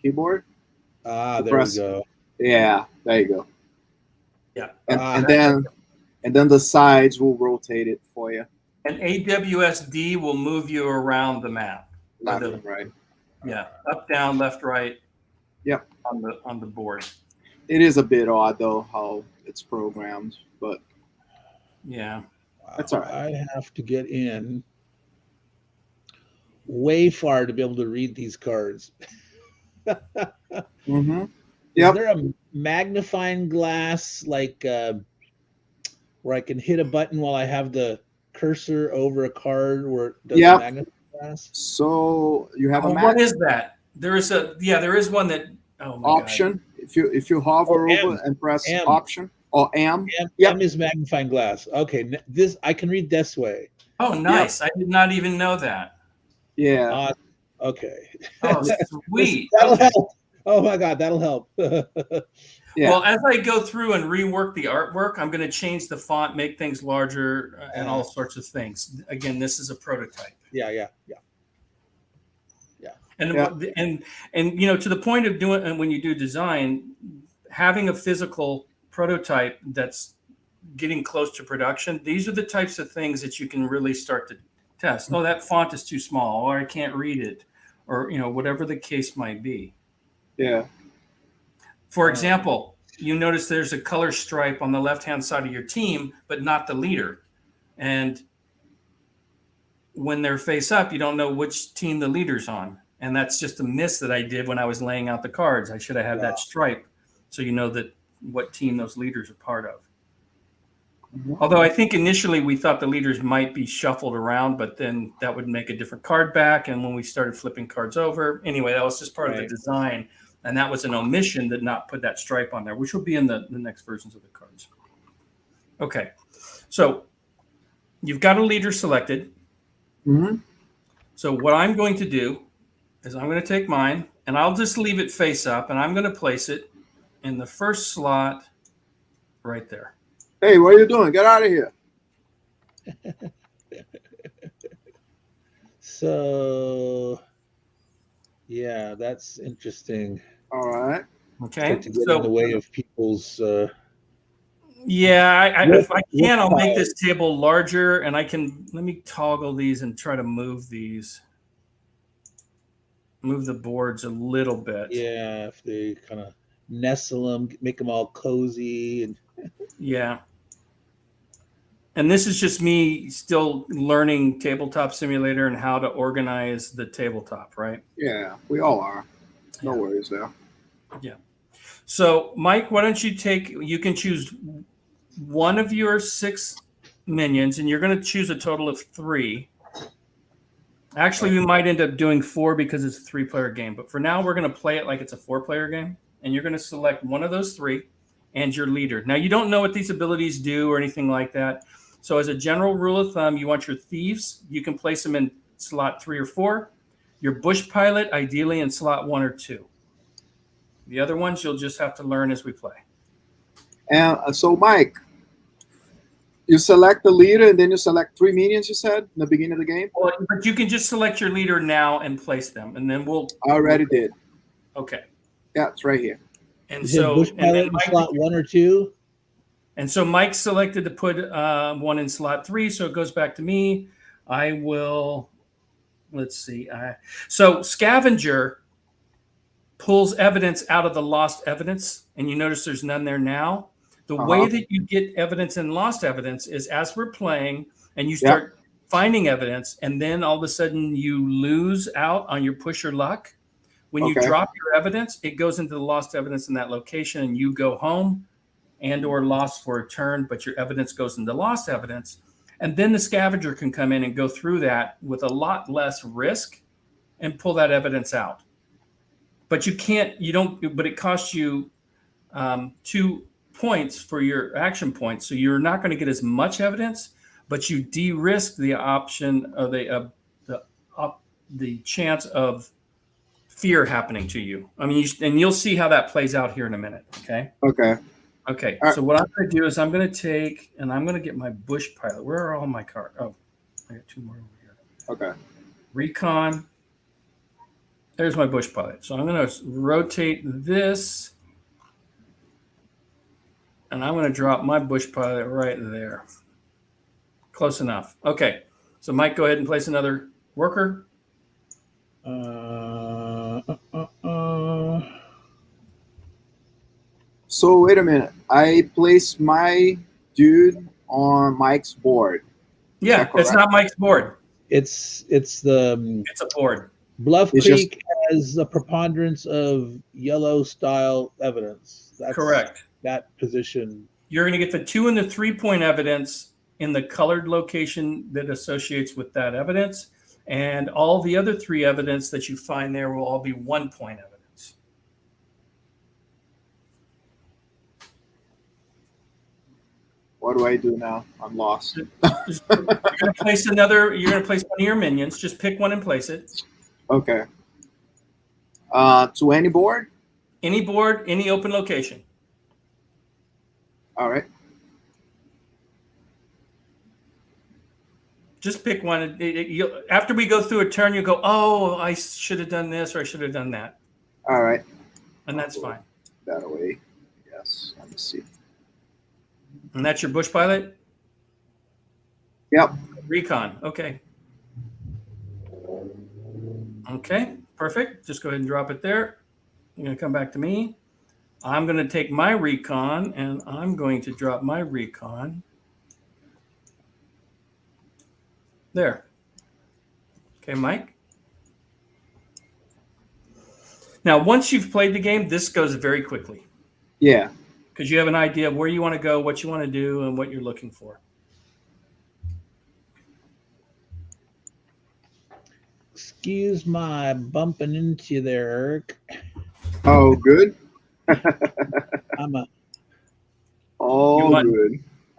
keyboard. There press, we go. Yeah, there you go. Yeah. And then the sides will rotate it for you. And AWSD will move you around the map. Left and right. Yeah. Up, down, left, right. Yep. On the board. It is a bit odd though how it's programmed, but yeah. That's all right. I have to get in way far to be able to read these cards. Mm-hmm. Is there a magnifying glass like where I can hit a button while I have the cursor over a card where it does the magnifying glass? So you have a what is that? There is one that option. God. If you hover over and press option or M. M is magnifying glass. Okay, this I can read this way. Oh, nice! Yep. I did not even know that. Yeah. Okay. Oh, sweet. That'll help. Oh my God, that'll help. Yeah. Well, as I go through and rework the artwork, I'm going to change the font, make things larger, and all sorts of things. Again, this is a prototype. Yeah. And you know, to the point of doing, and when you do design, having a physical prototype that's getting close to production, these are the types of things that you can really start to test. Oh, that font is too small, or I can't read it, or you know, whatever the case might be. Yeah. For example, you notice there's a color stripe on the left-hand side of your team, but not the leader. And when they're face up, you don't know which team the leader's on. And that's just a miss that I did when I was laying out the cards. I should have had that stripe so you know that what team those leaders are part of. Mm-hmm. Although I think initially we thought the leaders might be shuffled around, but then that would make a different card back. And when we started flipping cards over, anyway, that was just part of the design. And that was an omission that not put that stripe on there, which will be in the next versions of the cards. Okay. So you've got a leader selected. Mm-hmm. So what I'm going to do is I'm going to take mine and I'll just leave it face up and I'm going to place it in the first slot right there. Hey, what are you doing? Get out of here. So, yeah, that's interesting. All right. Okay. To get in the way of people's. Yeah, if I can, I'll make this table larger, and I can. Let me toggle these and try to move these. Move the boards a little bit. Yeah, if they kind of nestle them, make them all cozy, and yeah. And this is just me still learning Tabletop Simulator and how to organize the tabletop, right? Yeah, we all are. No worries there. Yeah. So, Mike, why don't you can choose one of your 6 minions, and you're going to choose a total of 3. Actually, we might end up doing 4 because it's a 3-player game. But for now, we're going to play it like it's a 4-player game. And you're going to select one of those 3, and your leader. Now, you don't know what these abilities do or anything like that. So as a general rule of thumb, you want your thieves, you can place them in slot 3 or 4. Your bush pilot, ideally in slot 1 or 2. The other ones you'll just have to learn as we play. And so, Mike, you select the leader and then you select 3 minions, you said, in the beginning of the game? Well, but you can just select your leader now and place them, and then we'll... I already did. Okay. Yeah, it's right here. And You so... said bush pilot in slot 1 or 2? And so Mike selected to put 1 in slot 3, so it goes back to me. I will... Let's see. So Scavenger pulls evidence out of the lost evidence, and you notice there's none there now. The way that you get evidence in lost evidence is as we're playing and you start finding evidence, and then all of a sudden you lose out on your push your luck. When you drop your evidence, it goes into the lost evidence in that location, and you go home and or lost for a turn, but your evidence goes into lost evidence. And then the scavenger can come in and go through that with a lot less risk and pull that evidence out. But but it costs you 2 points for your action points. So you're not going to get as much evidence, but you de-risk the option of the chance of fear happening to you. I mean, you'll see how that plays out here in a minute. Okay. Okay. So what I'm going to do is I'm going to take, and I'm going to get my bush pilot. Where are all my cards? Oh, I got 2 more over here. Okay. Recon. There's my bush pilot. So I'm going to rotate this, and I'm going to drop my bush pilot right there. Close enough. Okay. So Mike, go ahead and place another worker. So wait a minute. I placed my dude on Mike's board. Yeah, it's not Mike's board. It's a board. Bluff Creek has a preponderance of yellow style evidence. That's correct. That position. You're going to get the 2 and the 3 point evidence in the colored location that associates with that evidence. And all the other 3 evidence that you find there will all be 1 point evidence. What do I do now? I'm lost. You're going to place one of your minions. Just pick one and place it. Okay. To any board? Any board, any open location. All right. Just pick one. After we go through a turn, you go, oh, I should have done this or I should have done that. All right. And that's fine. That away. Yes. Let me see. And that's your bush pilot? Yep. Recon. Okay. Okay. Perfect. Just go ahead and drop it there. You're going to come back to me. I'm going to take my recon and I'm going to drop my recon. There. Okay, Mike. Now, once you've played the game, this goes very quickly. Yeah. Because you have an idea of where you want to go, what you want to do, and what you're looking for. Excuse my bumping into you there, Eric. Oh, good. Good.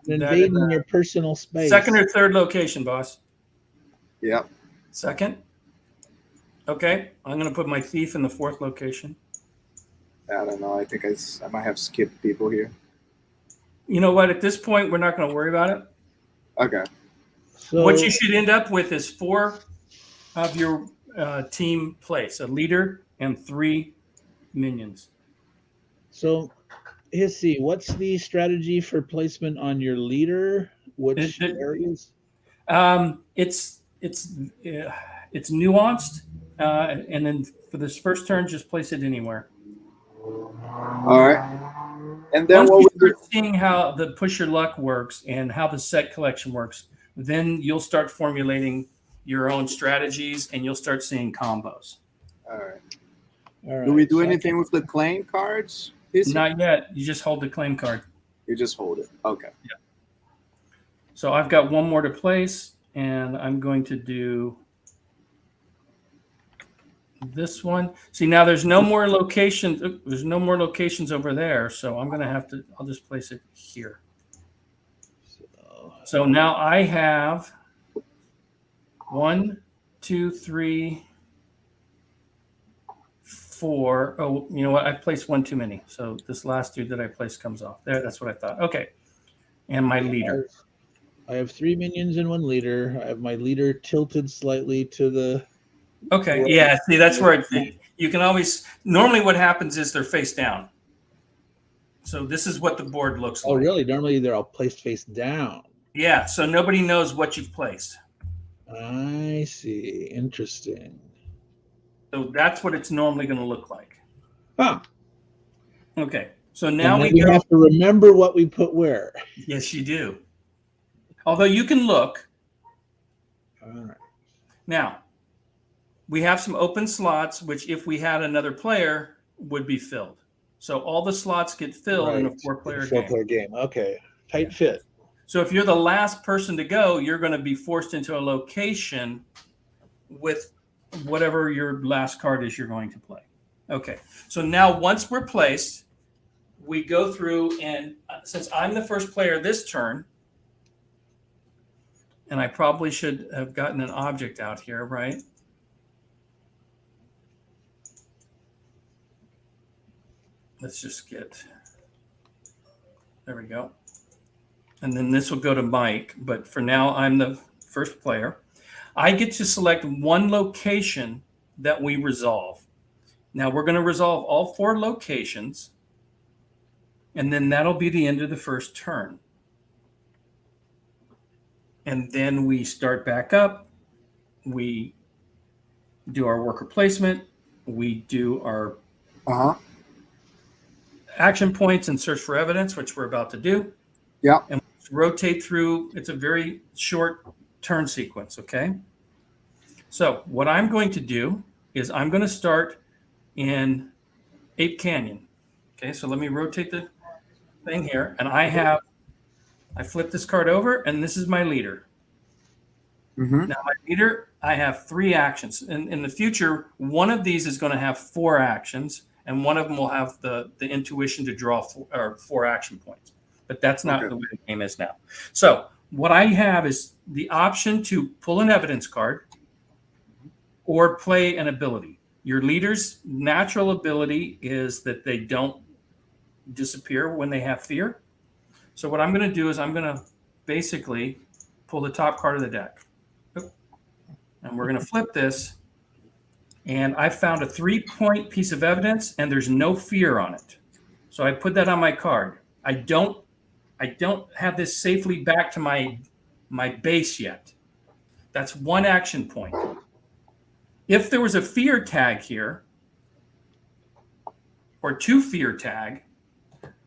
Invading your personal space. Second or third location, boss? Yep. Second? Okay. I'm going to put my thief in the 4th location. I don't know. I think I might have skipped people here. You know what? At this point, we're not going to worry about it. Okay. So what you should end up with is 4 of your team place, a leader and 3 minions. So, let's see. What's the strategy for placement on your leader? Which areas? It's nuanced, and then for this first turn, just place it anywhere. All right. And then once you start seeing how the push your luck works and how the set collection works, then you'll start formulating your own strategies and you'll start seeing combos. All right. Do we do anything with the claim cards? Not yet. You just hold the claim card. You just hold it. Okay. Yeah. So I've got 1 more to place, and I'm going to do this one. See, now there's no more locations. There's no more locations over there. So I'm going to have to, I'll just place it here. So now I have 1, 2, 3, 4. Oh, you know what? I placed one too many. So this last dude that I placed comes off. There, that's what I thought. Okay. And my leader. I have 3 minions and 1 leader. I have my leader tilted slightly to the. Okay. Yeah. See, that's where you can always. Normally, what happens is they're face down. So this is what the board looks like. Oh, really? Normally they're all placed face down. Yeah. So nobody knows what you've placed. I see. Interesting. So that's what it's normally going to look like. Huh. Okay. So now we have to remember what we put where. Yes, you do. Although you can look. All right. Now, we have some open slots, which if we had another player would be filled. So all the slots get filled in a 4-player game. Okay. Tight fit. So if you're the last person to go, you're going to be forced into a location with whatever your last card is you're going to play. Okay. So now once we're placed, we go through, and since I'm the first player this turn, and I probably should have gotten an object out here, right? Let's just get, there we go. And then this will go to Mike, but for now, I'm the first player. I get to select one location that we resolve. Now we're going to resolve all 4 locations, and then that'll be the end of the first turn. And then we start back up. We do our worker placement. We do our action points and search for evidence, which we're about to do. Yeah. And rotate through. It's a very short turn sequence, okay? So what I'm going to do is I'm going to start in Ape Canyon. Okay, so let me rotate the thing here. And I flip this card over, and this is my leader. Mm-hmm. Now my leader, I have 3 actions. In the future, one of these is going to have 4 actions, and one of them will have the intuition to draw 4 action points. But that's not the way the game is now. So what I have is the option to pull an evidence card or play an ability. Your leader's natural ability is that they don't disappear when they have fear. So what I'm going to do is I'm going to basically pull the top card of the deck. And we're going to flip this. And I found a 3-point piece of evidence, and there's no fear on it. So I put that on my card. I don't have this safely back to my base yet. That's 1 action point. If there was a fear tag here, or 2 fear tag,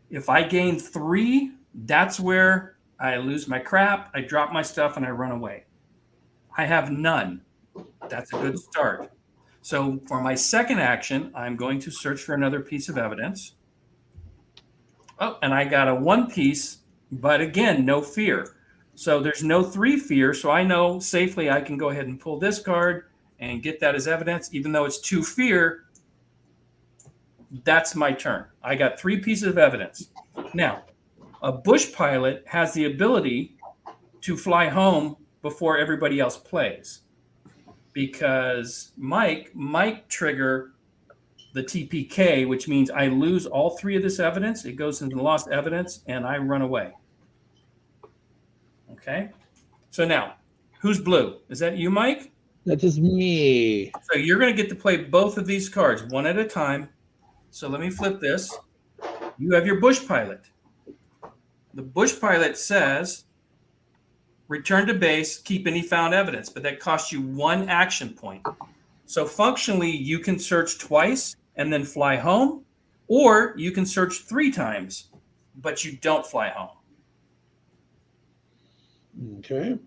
if I gain 3, that's where I lose my crap, I drop my stuff, and I run away. I have none. That's a good start. So for my second action, I'm going to search for another piece of evidence. Oh, and I got a 1 piece, but again, no fear. So there's no 3 fear, so I know safely I can go ahead and pull this card and get that as evidence. Even though it's 2 fear, that's my turn. I got 3 pieces of evidence. Now, a bush pilot has the ability to fly home before everybody else plays, because Mike might trigger the TPK, which means I lose all 3 of this evidence. It goes into lost evidence, and I run away. Okay? So now, who's blue? Is that you, Mike? That is me. So you're going to get to play both of these cards one at a time. So let me flip this. You have your bush pilot. The bush pilot says, return to base, keep any found evidence, but that costs you 1 action point. So functionally, you can search twice and then fly home, or you can search 3 times, but you don't fly home. Okay.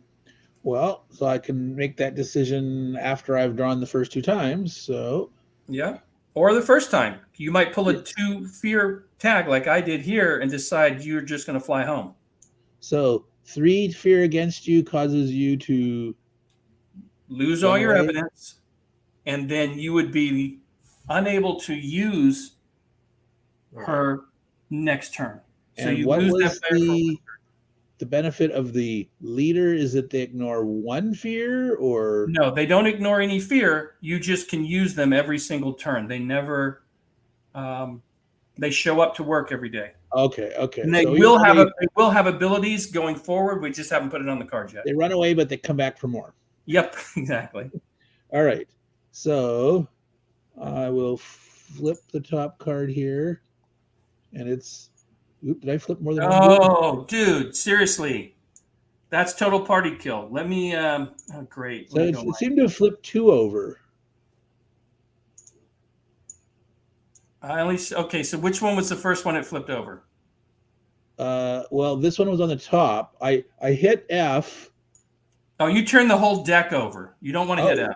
Well, so I can make that decision after I've drawn the first 2 times. So yeah, or the first time. You might pull a 2 fear tag like I did here and decide you're just going to fly home. So 3 fear against you causes you to lose all your evidence. and then you would be unable to use her next turn. So And you what lose that was player for the benefit of the leader? Is that they ignore one fear, or no, they don't ignore any fear. You just can use them every single turn. They never, they show up to work every day. okay? And So even though they will have abilities going forward. We just haven't put it on the card yet. they run away, but they come back for more. Yep, exactly. All right. So I will flip the top card here, and it's. Oop, did I flip more than one? Oh, dude, seriously. That's total party kill. Let me oh, great. So Let me it, go it seemed to have flipped 2 over. okay, so which one was the first one it flipped over? Well, this one was on the top. I hit F. Oh, you turned the whole deck over. You don't want to hit F.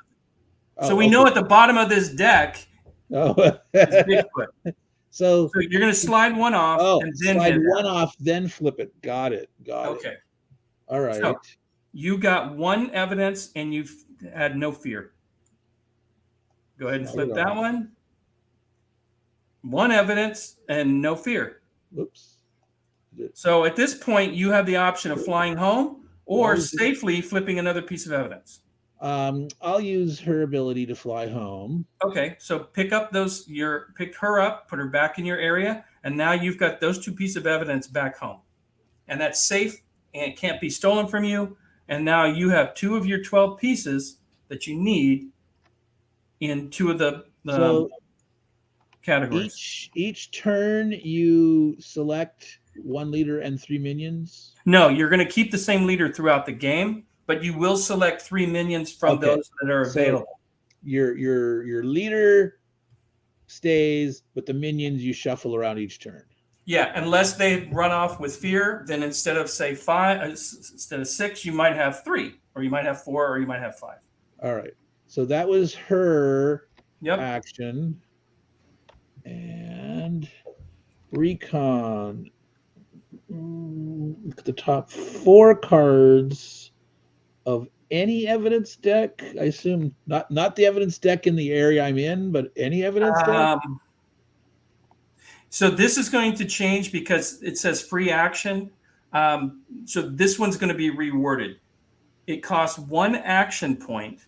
So we okay. know at the bottom of this deck Oh. is Bigfoot. So you're going to slide one off and then slide hit one F. off, then flip it. Got it. Okay. All right. So you got one evidence and you've had no fear. Go ahead and flip that one. One evidence and no fear. Whoops. So at this point, you have the option of flying home or safely flipping another piece of evidence. I'll use her ability to fly home. Okay, so pick up pick her up, put her back in your area, and now you've got those 2 pieces of evidence back home. And that's safe and it can't be stolen from you. And now you have 2 of your 12 pieces that you need in 2 of the categories. Each turn you select 1 leader and 3 minions? No, you're going to keep the same leader throughout the game, but you will select 3 minions from those that are available. So your leader stays, but the minions you shuffle around each turn. Yeah, unless they run off with fear, then instead of say 5, instead of 6, you might have 3, or you might have 4, or you might have 5. All right. So that was her Yep. action. And recon. Look at the top 4 cards of any evidence deck. I assume not the evidence deck in the area I'm in, but any evidence deck. So this is going to change because it says free action. So this one's going to be reworded. It costs 1 action point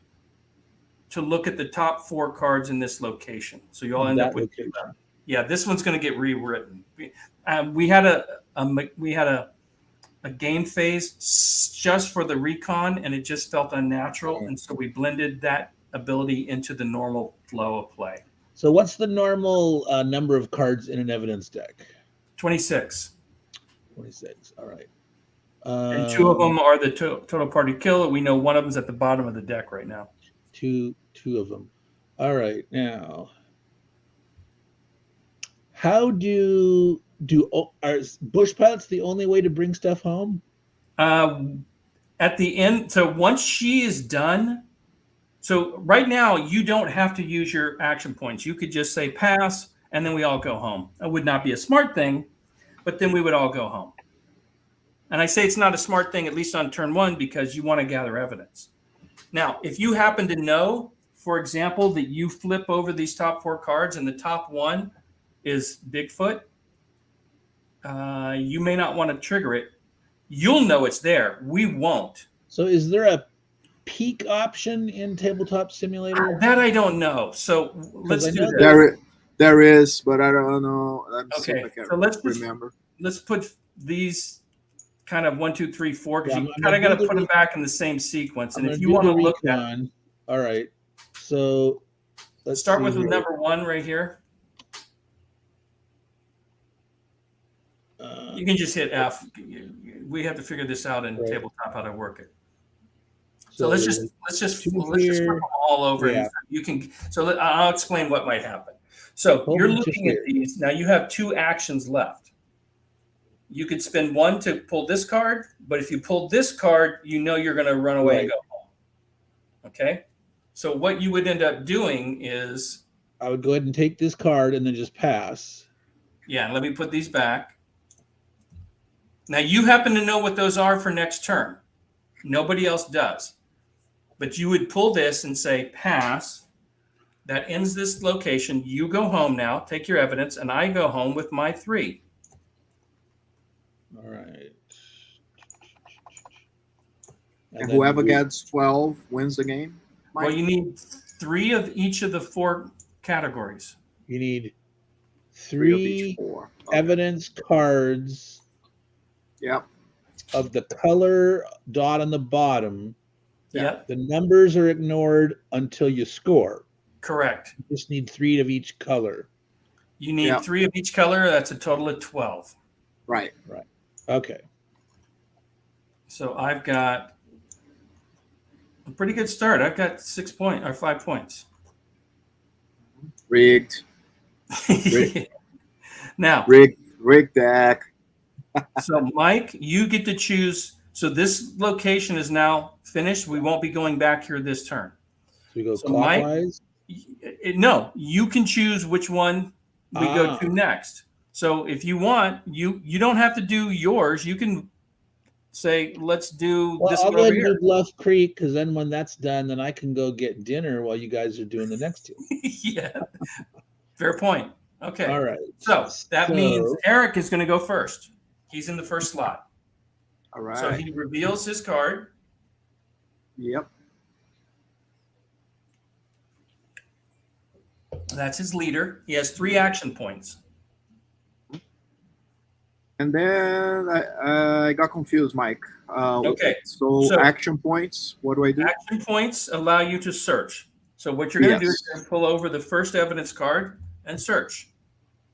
to look at the top 4 cards in this location. So you'll end up with this one's going to get rewritten. We had a game phase just for the recon, and it just felt unnatural, and so we blended that ability into the normal flow of play. So what's the normal number of cards in an evidence deck? 26. 26. All right. And 2 of them are the total party kill. We know one of them's at the bottom of the deck right now. Two of them. All right. Now, how are bush pilots the only way to bring stuff home? At the end, so once she is done, so right now you don't have to use your action points. You could just say pass, and then we all go home. That would not be a smart thing, but then we would all go home. And I say it's not a smart thing, at least on turn 1, because you want to gather evidence. Now, if you happen to know, for example, that you flip over these top 4 cards and the top one is Bigfoot, you may not want to trigger it. You'll know it's there. We won't. So is there a peek option in Tabletop Simulator? That I don't know. So let's do this. There is, but I don't know. Okay, so let's put these kind of 1, 2, 3, 4, because you kind of got to put them back in the same sequence. And if you want to look at, all right. So let's start with number 1 right here. You can just hit F. We have to figure this out in tabletop how to work it. So let's just flip them all over. Yeah. You can. So I'll explain what might happen. So you're looking at these now. You have 2 actions left. You could spend 1 to pull this card, but if you pull this card, you know you're going to run away and go home. Okay. So what you would end up doing is I would go ahead and take this card and then just pass. Yeah. Let me put these back. Now, you happen to know what those are for next turn. Nobody else does. But you would pull this and say, pass. That ends this location. You go home now, take your evidence, and I go home with my 3. All right. And then whoever we- gets 12 wins the game. Well, you need 3 of each of the 4 categories. you need Three of each 3 4. Okay. evidence cards Yep. of the color dot on the bottom. Yep, The numbers are ignored until you score. correct. You just need 3 of each color. You need Yep. 3 of each color. That's a total of 12. Right. Okay. So I've got a pretty good start. I've got 5 points. Rigged. Now, Rigged deck. so Mike, you get to choose. So this location is now finished. We won't be going back here this turn. So we go So Mike- clockwise. No, you can choose which one we go Ah. to next. So if you want, you don't have to do yours. You can say, let's do Well, this I'll one go over ahead and here. do Bluff Creek because then when that's done, then I can go get dinner while you guys are doing the next 2. Yeah, fair point. Okay. All right. So that means So- Eric is going to go first. He's in the first slot. All right. So he reveals his card. Yep. That's his leader. He has 3 action points. And then I got confused, Mike. Okay. So So- action points. What do I do? Action points allow you to search. So what you're going to do is Yes. you're gonna pull over the first evidence card and search.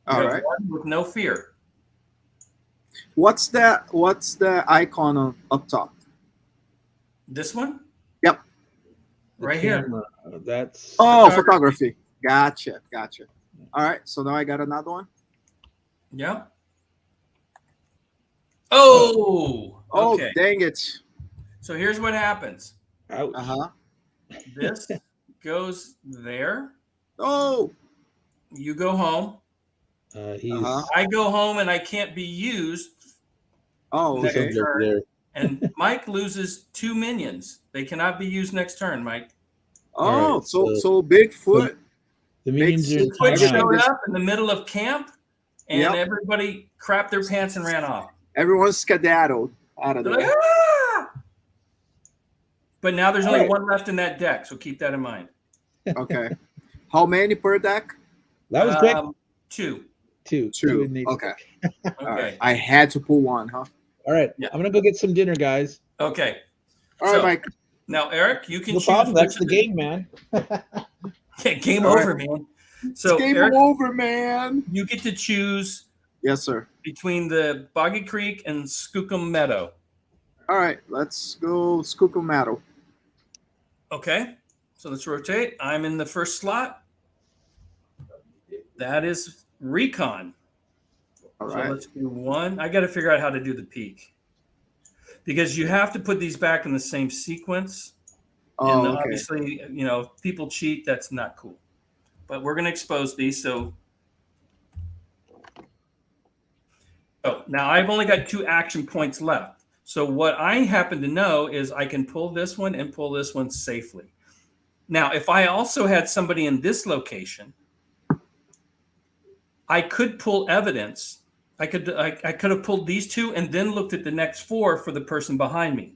You All have right. one with no fear. What's the icon up top? This one? Yep. The Right here. camera, That's Oh, Photography. photography. Gotcha. All right. So now I got another one. Yeah. Oh, Oh, okay. dang it. So here's what happens. ouch. Uh-huh. This goes there. Oh. You go home. He's Uh-huh. I go home and I can't be used. Oh, Next okay. he's over there. And Mike loses 2 minions. They cannot be used next turn, Mike. Oh, All right, so Bigfoot. The minions are in Bigfoot Quick Everything timeout. showed is- up in the middle of camp, and Yep. everybody crapped their pants and ran off. Everyone's skedaddled out of They're there. like, ah! But now there's only All right. one left in that deck, so keep that in mind. Okay. How many per deck? That was quick. 2. Two Two. in each. Okay. All Okay. right. I had to pull one, huh? All right. Yeah. I'm gonna go get some dinner, guys. Okay. All right, So, Mike. Now, Eric, you can No choose. problem. That's which the of game, man. Yeah, game All over, man. So, it's game Eric, over, man. you get to choose Yes, sir. between the Boggy Creek and Skookum Meadow. All right, let's go Skookumato. Okay. So let's rotate. I'm in the first slot. That is Recon. All So right. let's do 1. I got to figure out how to do the peak because you have to put these back in the same sequence. Oh, And okay. obviously, if people cheat, that's not cool. But we're going to expose these. So now I've only got 2 action points left. So what I happen to know is I can pull this one and pull this one safely. Now, if I also had somebody in this location, I could pull evidence. I could have pulled these 2 and then looked at the next 4 for the person behind me.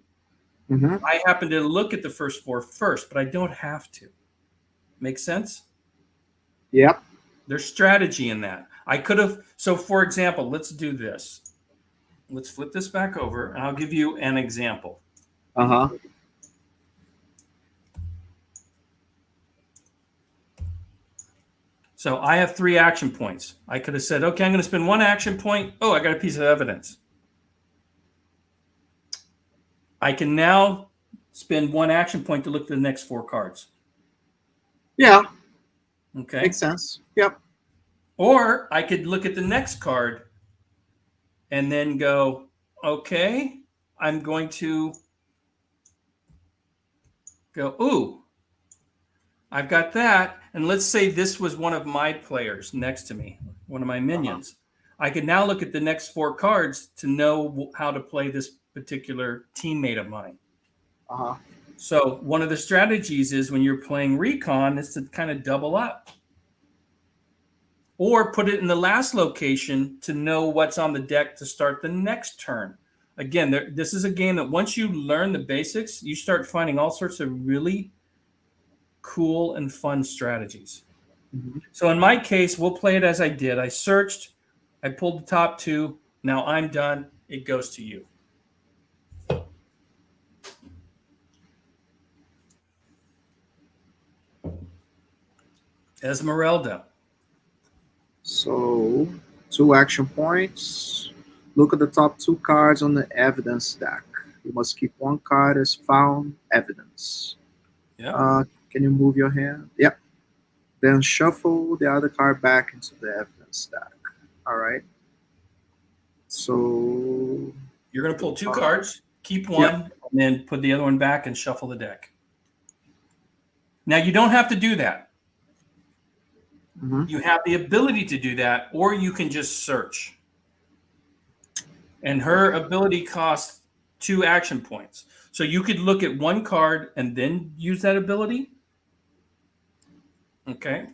Mm-hmm. I happen to look at the first 4 first, but I don't have to. Make sense? Yep. There's strategy in that. I could have. So, for example, let's do this. Let's flip this back over, and I'll give you an example. Uh-huh. So I have 3 action points. I could have said, okay, I'm going to spend 1 action point. Oh, I got a piece of evidence. I can now spend 1 action point to look at the next 4 cards. Yeah, Okay. makes sense. Yep. Or I could look at the next card and then go, okay, I'm going to go, ooh, I've got that. And let's say this was one of my players next to me, one of my minions. I could now look at the next 4 cards to know how to play this particular teammate of mine. Uh-huh. So one of the strategies is when you're playing recon is to kind of double up. Or put it in the last location to know what's on the deck to start the next turn. Again, this is a game that once you learn the basics, you start finding all sorts of really cool and fun strategies. Mhm. So in my case, we'll play it as I did. I searched, I pulled the top two. Now I'm done. It goes to you. Esmeralda. So, 2 action points. Look at the top 2 cards on the evidence deck. You must keep one card as found evidence. Yeah. Can you move your hand? Yep. Then shuffle the other card back into the evidence stack. All right. So You're going to pull 2 cards, keep one, and then put the other one back and shuffle the deck. Now, you don't have to do that. Mhm. You have the ability to do that, or you can just search. And her ability costs 2 action points. So you could look at one card and then use that ability. Okay.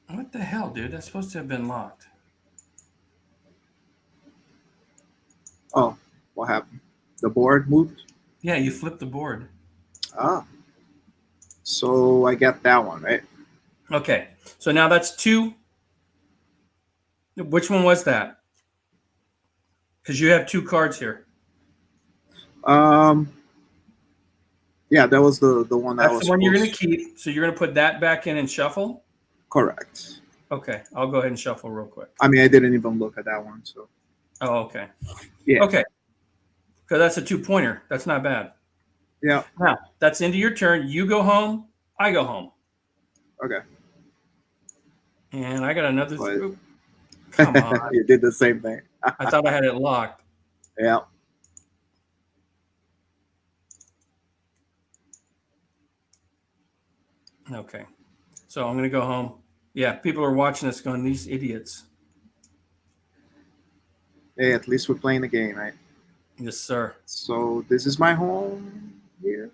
What the hell, dude? That's supposed to have been locked. Oh, what happened? The board moved? Yeah, you flipped the board. Ah. So I get that one, right? Okay. So now that's 2. Which one was that? Because you have 2 cards here. Yeah, that was the one that That's was the one you're going to supposed- keep. So you're going to put that back in and shuffle? Correct. Okay. I'll go ahead and shuffle real quick. I mean, I didn't even look at that one, so Oh, okay. Yeah. Okay. Because that's a 2-pointer. That's not bad. yeah. Now, that's into your turn. You go home. I go home. Okay. And I got another. But- Come on. You did the same thing. I thought I had it locked. Yeah. Okay. So I'm going to go home. Yeah, people are watching us going, these idiots. Hey, at least we're playing the game, right? Yes, sir. So this is my home here.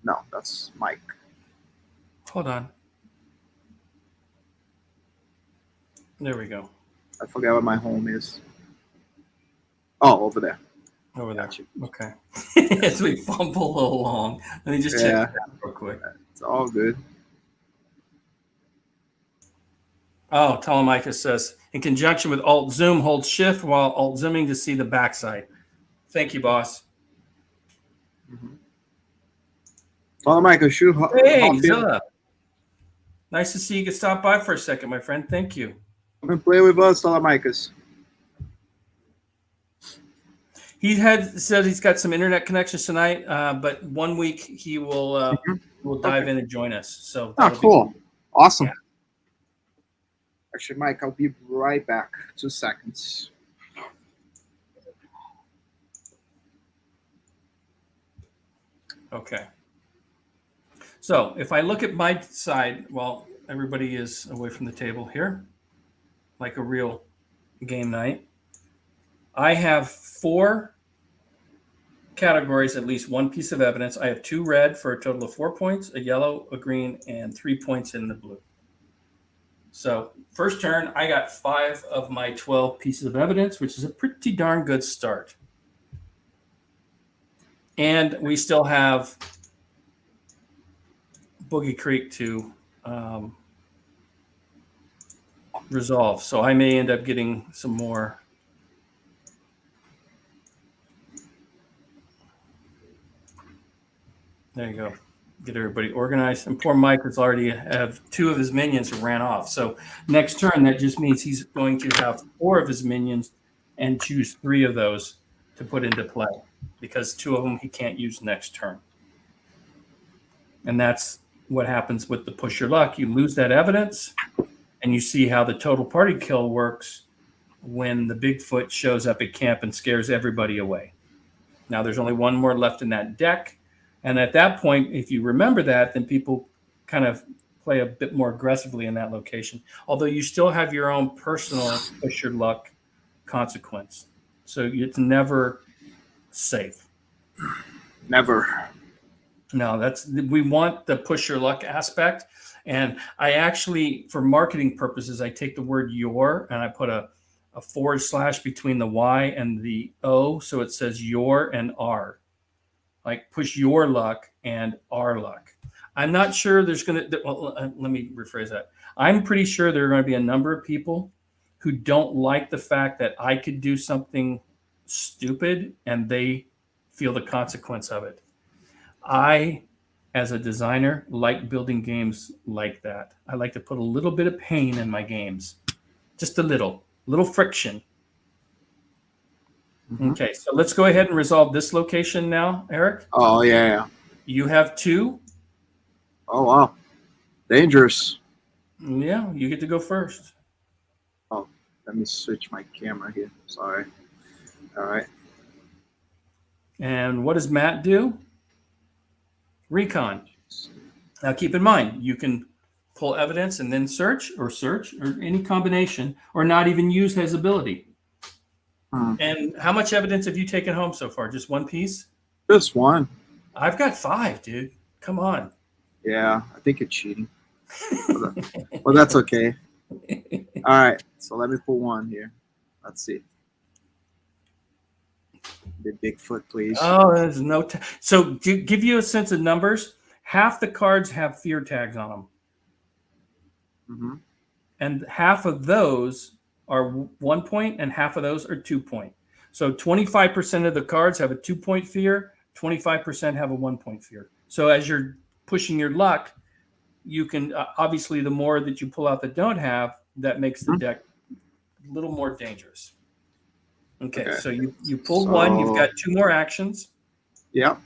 No, that's Mike. Hold on. There we go. I forgot what my home is. Oh, over there. Over there. Gotcha. Okay. As we fumble along. Let me just check Yeah. that real quick. It's all good. Oh, Telemachus says, in conjunction with Alt Zoom, hold Shift while Alt Zooming to see the backside. Thank you, boss. Well, Michael, shoot. Hey, Zilla. Nice to see you could stop by for a second, my friend. Thank you. Come and play with us, Telemachus. He said he's got some internet connections tonight, but 1 week he will dive in and join us. So Cool. Awesome. Yeah. Actually, Mike, I'll be right back. 2 seconds. Okay. So if I look at my side, while everybody is away from the table here, like a real game night, I have 4 categories, at least 1 piece of evidence. I have 2 red for a total of 4 points, a yellow, a green, and 3 points in the blue. So first turn, I got 5 of my 12 pieces of evidence, which is a pretty darn good start. And we still have Boogie Creek to resolve. So I may end up getting some more. There you go. Get everybody organized. And poor Mike has already have 2 of his minions who ran off. So next turn, that just means he's going to have 4 of his minions and choose 3 of those to put into play because 2 of them he can't use next turn. And that's what happens with the push your luck. You lose that evidence and you see how the total party kill works when the Bigfoot shows up at camp and scares everybody away. Now there's only 1 more left in that deck. And at that point, if you remember that, then people kind of play a bit more aggressively in that location. Although you still have your own personal push your luck consequence. So it's never safe. Never. No, we want the push your luck aspect. And I actually, for marketing purposes, I take the word your and I put a / between the Y and the O. So it says your and R, like push your luck and our luck. I'm not sure there's going to, well, let me rephrase that. I'm pretty sure there are going to be a number of people who don't like the fact that I could do something stupid and they feel the consequence of it. I, as a designer, like building games like that. I like to put a little bit of pain in my games, just a little friction. Mhm. Okay, so let's go ahead and resolve this location now, Eric. Oh, yeah. You have 2. Oh, wow. Dangerous. Yeah, you get to go first. Oh, let me switch my camera here. Sorry. All right. And what does Matt do? Recon. Now keep in mind, you can pull evidence and then search or any combination, or not even use his ability. And how much evidence have you taken home so far? Just one piece? Just one. I've got 5, dude. Come on. Yeah, I think you're cheating. Well, that's okay. All right, so let me pull one here. Let's see. The Bigfoot, please. Oh, there's no so to give you a sense of numbers, half the cards have fear tags on them. Mm-hmm. And half of those are 1 point and half of those are 2 point. So 25% of the cards have a 2 point fear, 25% have a 1 point fear. So as you're pushing your luck, you can obviously the more that you pull out that don't have, that makes the deck a little more dangerous. Okay. So you pulled one, you've got 2 more actions. Yep.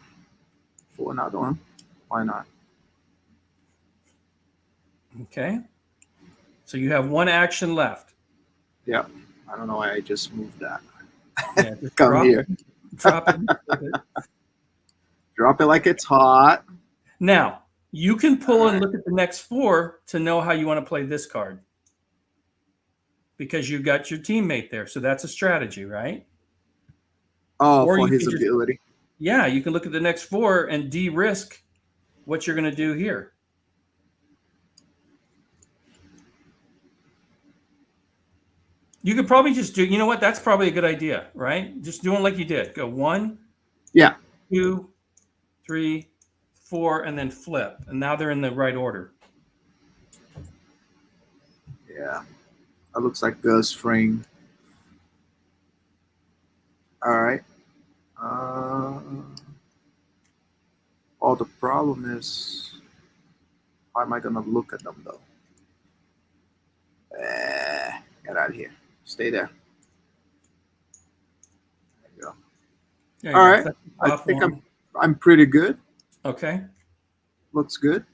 Pull another one. Why not? Okay. So you have 1 action left. Yep. I don't know why I just moved that. Yeah, just Come here. Drop it. Drop it like it's hot. Now, you can pull and look at the next 4 to know how you want to play this card. Because you got your teammate there. So that's a strategy, right? Oh, Or for you his could ability. Yeah, you can look at the next 4 and de-risk what you're going to do here. You could probably just do, you know what? That's probably a good idea, right? Just doing like you did. Go 1, Yeah. 2, 3, 4, and then flip. And now they're in the right order. Yeah. That looks like Gus Fring. All right. Oh, the problem is, how am I going to look at them, though? Get out of here. Stay there. There you go. There you All go. right. I think one. I'm pretty good. Okay. Looks good.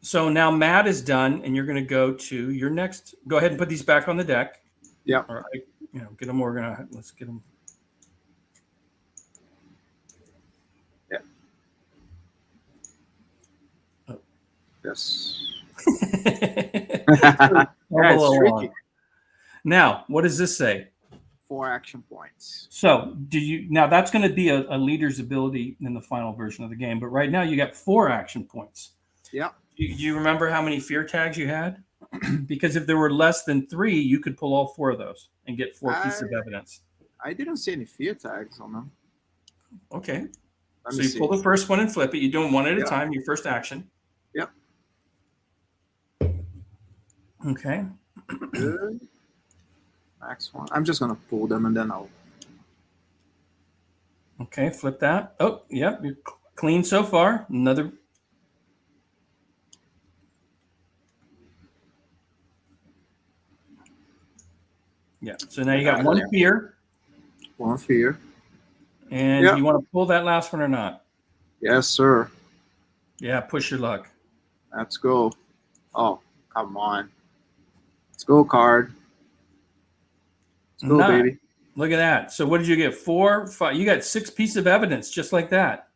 So now Matt is done, and you're going to go to your next. Go ahead and put these back on the deck. Yeah. All right. Get them. Let's get them. Yeah. Oh. Yes. That's tricky. Now, what does this say? 4 action points. So now that's going to be a leader's ability in the final version of the game, but right now you got 4 action points. Yeah. Do you remember how many fear tags you had? Because if there were less than 3, you could pull all 4 of those and get 4 pieces of evidence. I didn't see any fear tags on them. Okay. So you pull the first one and flip it. You do them one at a time, your first action. Yep. Okay. Good. Next one. I'm just going to pull them and then I'll. Okay, flip that. Oh, yep. You're clean so far. Another. Yeah. So now you got 1 fear. 1 fear. And you want to pull that last one or not? Yes, sir. Yeah, push your luck. Let's go. Oh, come on. Let's go, card. Let's go, baby. Look at that. So what did you get? 4, 5. You got 6 pieces of evidence just like that.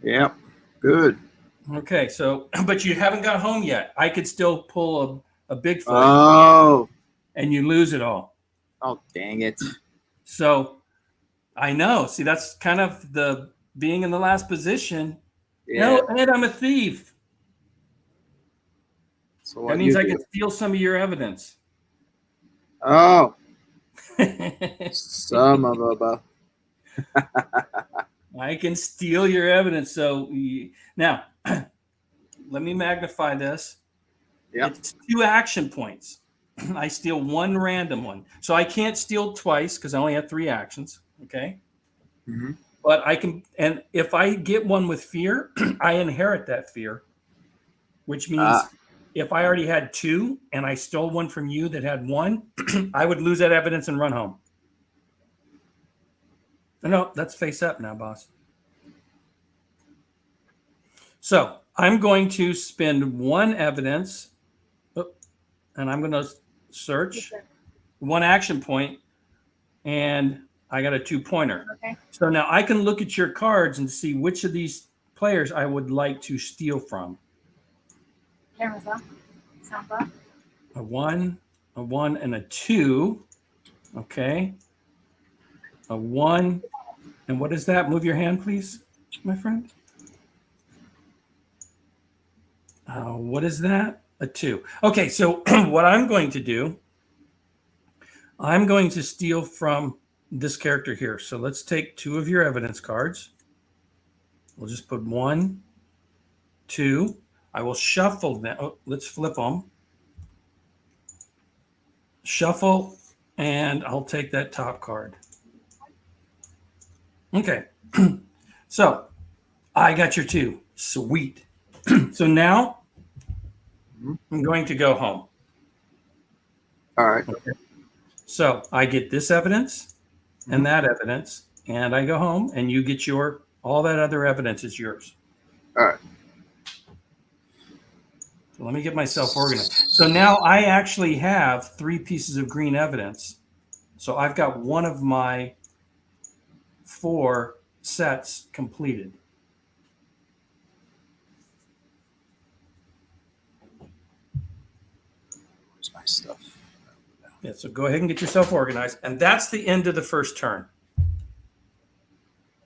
Yep. Good. Okay. So, but you haven't got home yet. I could still pull a Bigfoot. Oh. And you lose it all. Oh, dang it. So I know. See, that's kind of the being in the last position. Yeah. No, Ed, I'm a thief. So That what means you I do? can steal some of your evidence. Oh, some of a. I can steal your evidence. So now, let me magnify this. Yeah. It's 2 action points. I steal 1 random one. So I can't steal twice because I only have 3 actions. Okay. Mm-hmm. But I can, and if I get one with fear, I inherit that fear, which means if I already had 2 and I stole one from you that had 1, I would lose that evidence and run home. No, that's face up now, boss. So I'm going to spend 1 evidence, and I'm going to search 1 action point, and I got a 2-pointer. Okay. So now I can look at your cards and see which of these players I would like to steal from. Camera's off. Sound off. A 1, and a 2. Okay. A 1. And what is that? Move your hand, please, my friend. What is that? A 2. Okay, so what I'm going to do, I'm going to steal from this character here. So let's take 2 of your evidence cards. We'll just put 1, 2. I will shuffle them. Oh, let's flip them. Shuffle, and I'll take that top card. Okay. So I got your 2. Sweet. So now I'm going to go home. All right. Okay. So I get this evidence and that evidence, and I go home, and you get all that other evidence is yours. All right. So let me get myself organized. So now I actually have 3 pieces of green evidence. So I've got one of my 4 sets completed. Where's my stuff? Yeah, so go ahead and get yourself organized. And that's the end of the first turn.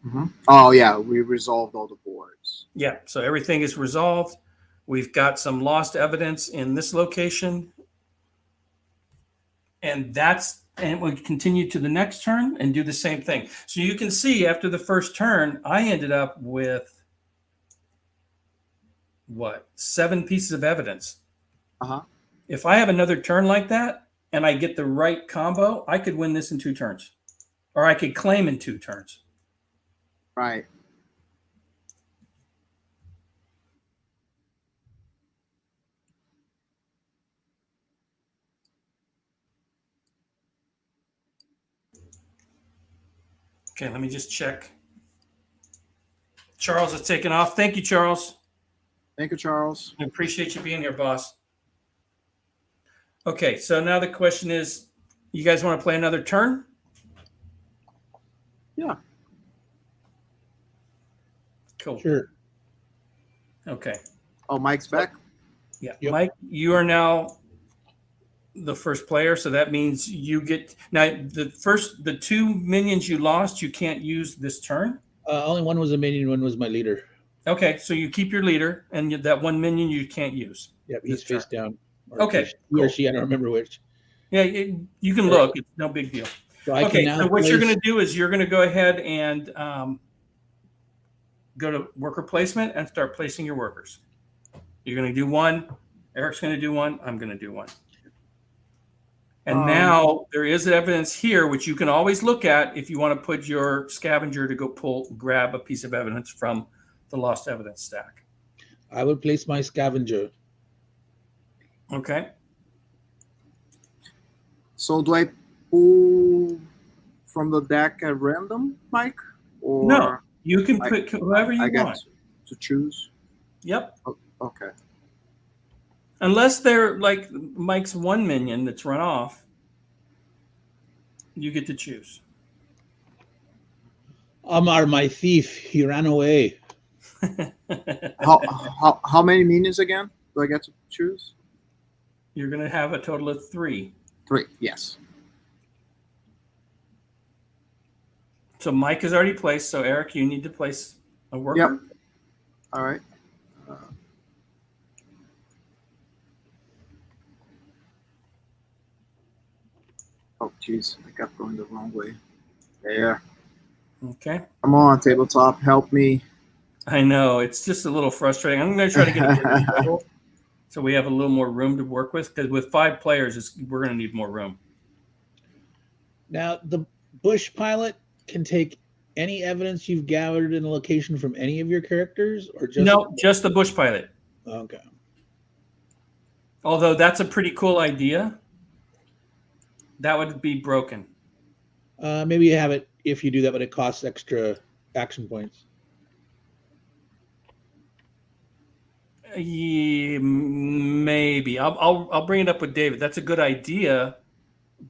Mm-hmm. Oh yeah, we resolved all the boards. Yeah, so everything is resolved. We've got some lost evidence in this location. And we continue to the next turn and do the same thing. So you can see after the first turn, I ended up with 7 pieces of evidence. Uh-huh. If I have another turn like that and I get the right combo, I could win this in 2 turns. Or I could claim in 2 turns. Right. Okay, let me just check. Charles is taking off. Thank you, Charles. Thank you, Charles. I appreciate you being here, boss. Okay, so now the question is, you guys want to play another turn? Yeah. Cool. Sure. Okay. Oh, Mike's back. Yeah. Yep. Mike, you are now the first player, so that means you get now the 2 minions you lost, you can't use this turn. Only one was a minion, one was my leader. Okay, so you keep your leader, and that 1 minion you can't use. Yep, he's This face down. Or Okay, he or cool. she, I don't remember which. Yeah, you can look. It's no big deal. So I Okay, can now so what you're place- going to do is you're going to go ahead and go to worker placement and start placing your workers. You're going to do 1. Eric's going to do 1. I'm going to do 1. And now there is evidence here, which you can always look at if you want to put your scavenger to go grab a piece of evidence from the lost evidence stack. I will place my scavenger. Okay. So do I pull from the deck at random, Mike? Or No, you can I- put whoever you I get want. to choose? Yep. Okay. Unless they're like Mike's 1 minion that's run off, you get to choose. Amar, my thief, he ran away. How many minions again do I get to choose? You're going to have a total of 3. 3. Yes. So Mike is already placed. So Eric, you need to place a worker. Yep. All right. Oh, jeez. I kept going the wrong way. There. Okay. Come on, tabletop. Help me. I know it's just a little frustrating. I'm going to try to get a bigger table so we have a little more room to work with. Because with 5 players, we're going to need more room. Now, the bush pilot can take any evidence you've gathered in a location from any of your characters, or just No, just the bush pilot. Okay. Although that's a pretty cool idea. That would be broken. Maybe you have it if you do that, but it costs extra action points. Yeah, maybe I'll bring it up with David. That's a good idea,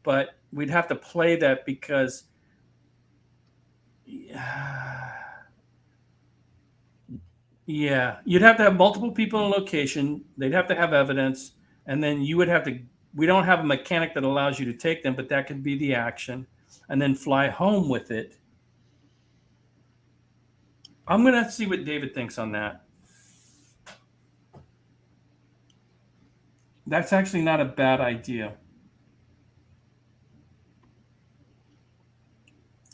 but we'd have to play that because yeah, you'd have to have multiple people in a location. They'd have to have evidence, and then you would have to. We don't have a mechanic that allows you to take them, but that could be the action, and then fly home with it. I'm gonna see what David thinks on that. That's actually not a bad idea.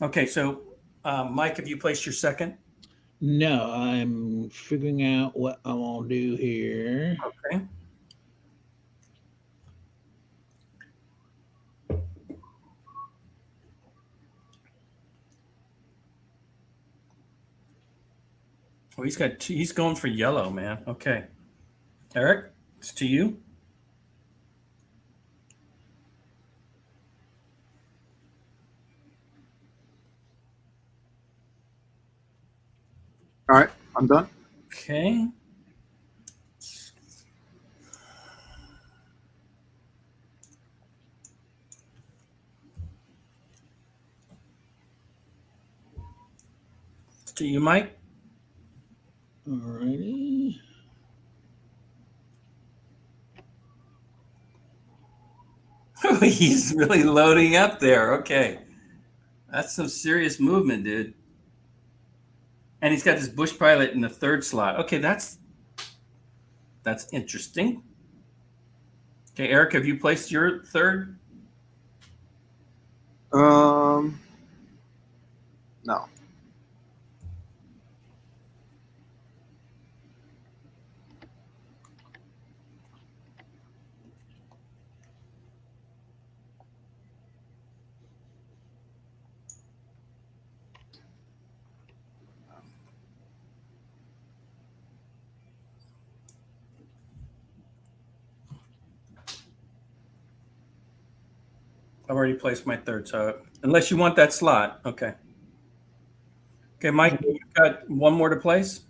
Okay, so Mike, have you placed your second? No, I'm figuring out what I'm gonna do here. Okay. Oh, he's going for yellow, man. Okay. Eric, it's to you. All right. I'm done. Okay. It's to you, Mike. Alrighty. He's really loading up there. Okay. That's some serious movement, dude. And he's got this bush pilot in the 3rd slot. Okay, that's interesting. Okay, Eric, have you placed your 3rd? No. I've already placed my 3rd, so unless you want that slot, okay. Okay, Mike, you've got one more to place.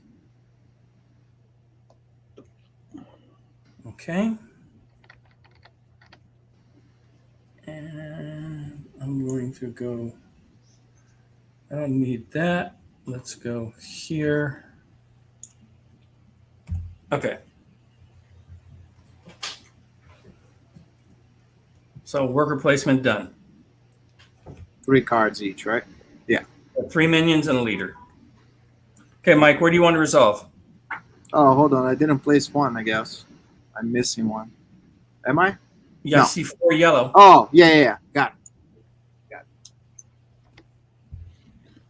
Okay. And I'm going to go. I don't need that. Let's go here. Okay. So worker placement done. 3 cards each, right? 3 minions and a leader. Okay, Mike, where do you want to resolve? Oh, hold on. I didn't place one, I guess. I'm missing one. Am I? Yeah, No. I see 4 yellow. Oh, yeah. Got it.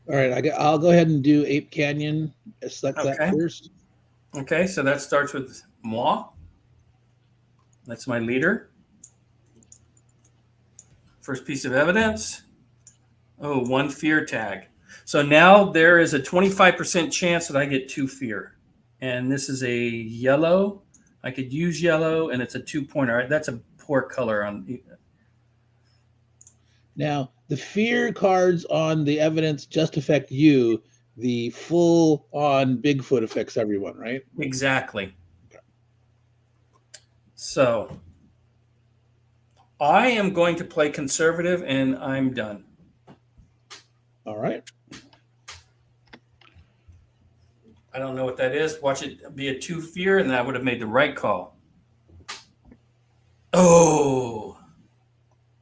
All right, I'll go ahead and do Ape Canyon. Select that Okay. first. Okay, so that starts with moi. That's my leader. First piece of evidence. Oh, 1 fear tag. So now there is a 25% chance that I get 2 fear. And this is a yellow. I could use yellow, and it's a 2-pointer. That's a poor color on. Now, the fear cards on the evidence just affect you. The full on Bigfoot affects everyone, right? Exactly. So I am going to play conservative, and I'm done. All right. I don't know what that is. Watch it be a 2 fear, and I would have made the right call. Oh,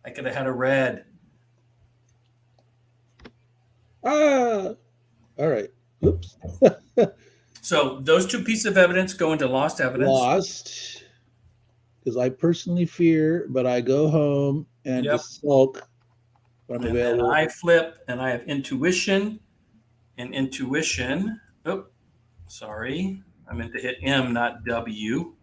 I could have had a red. Ah, all right. Oops. So those two pieces of evidence go into lost evidence. Lost. Because I personally fear, but I go home and Yep. just sulk when I'm And then available. I flip, and I have intuition. And intuition. Oh, sorry. I meant to hit M, not W.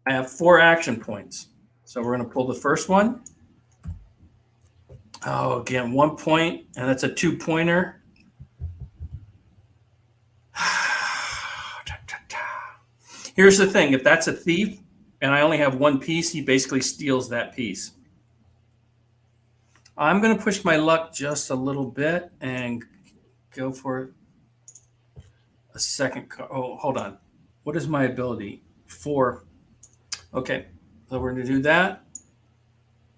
I have 4 action points. So we're going to pull the first one. Oh, again, 1 point, and that's a 2-pointer. Here's the thing. If that's a thief and I only have 1 piece, he basically steals that piece. I'm going to push my luck just a little bit and go for a second. Oh, hold on. What is my ability? 4. Okay. So we're going to do that.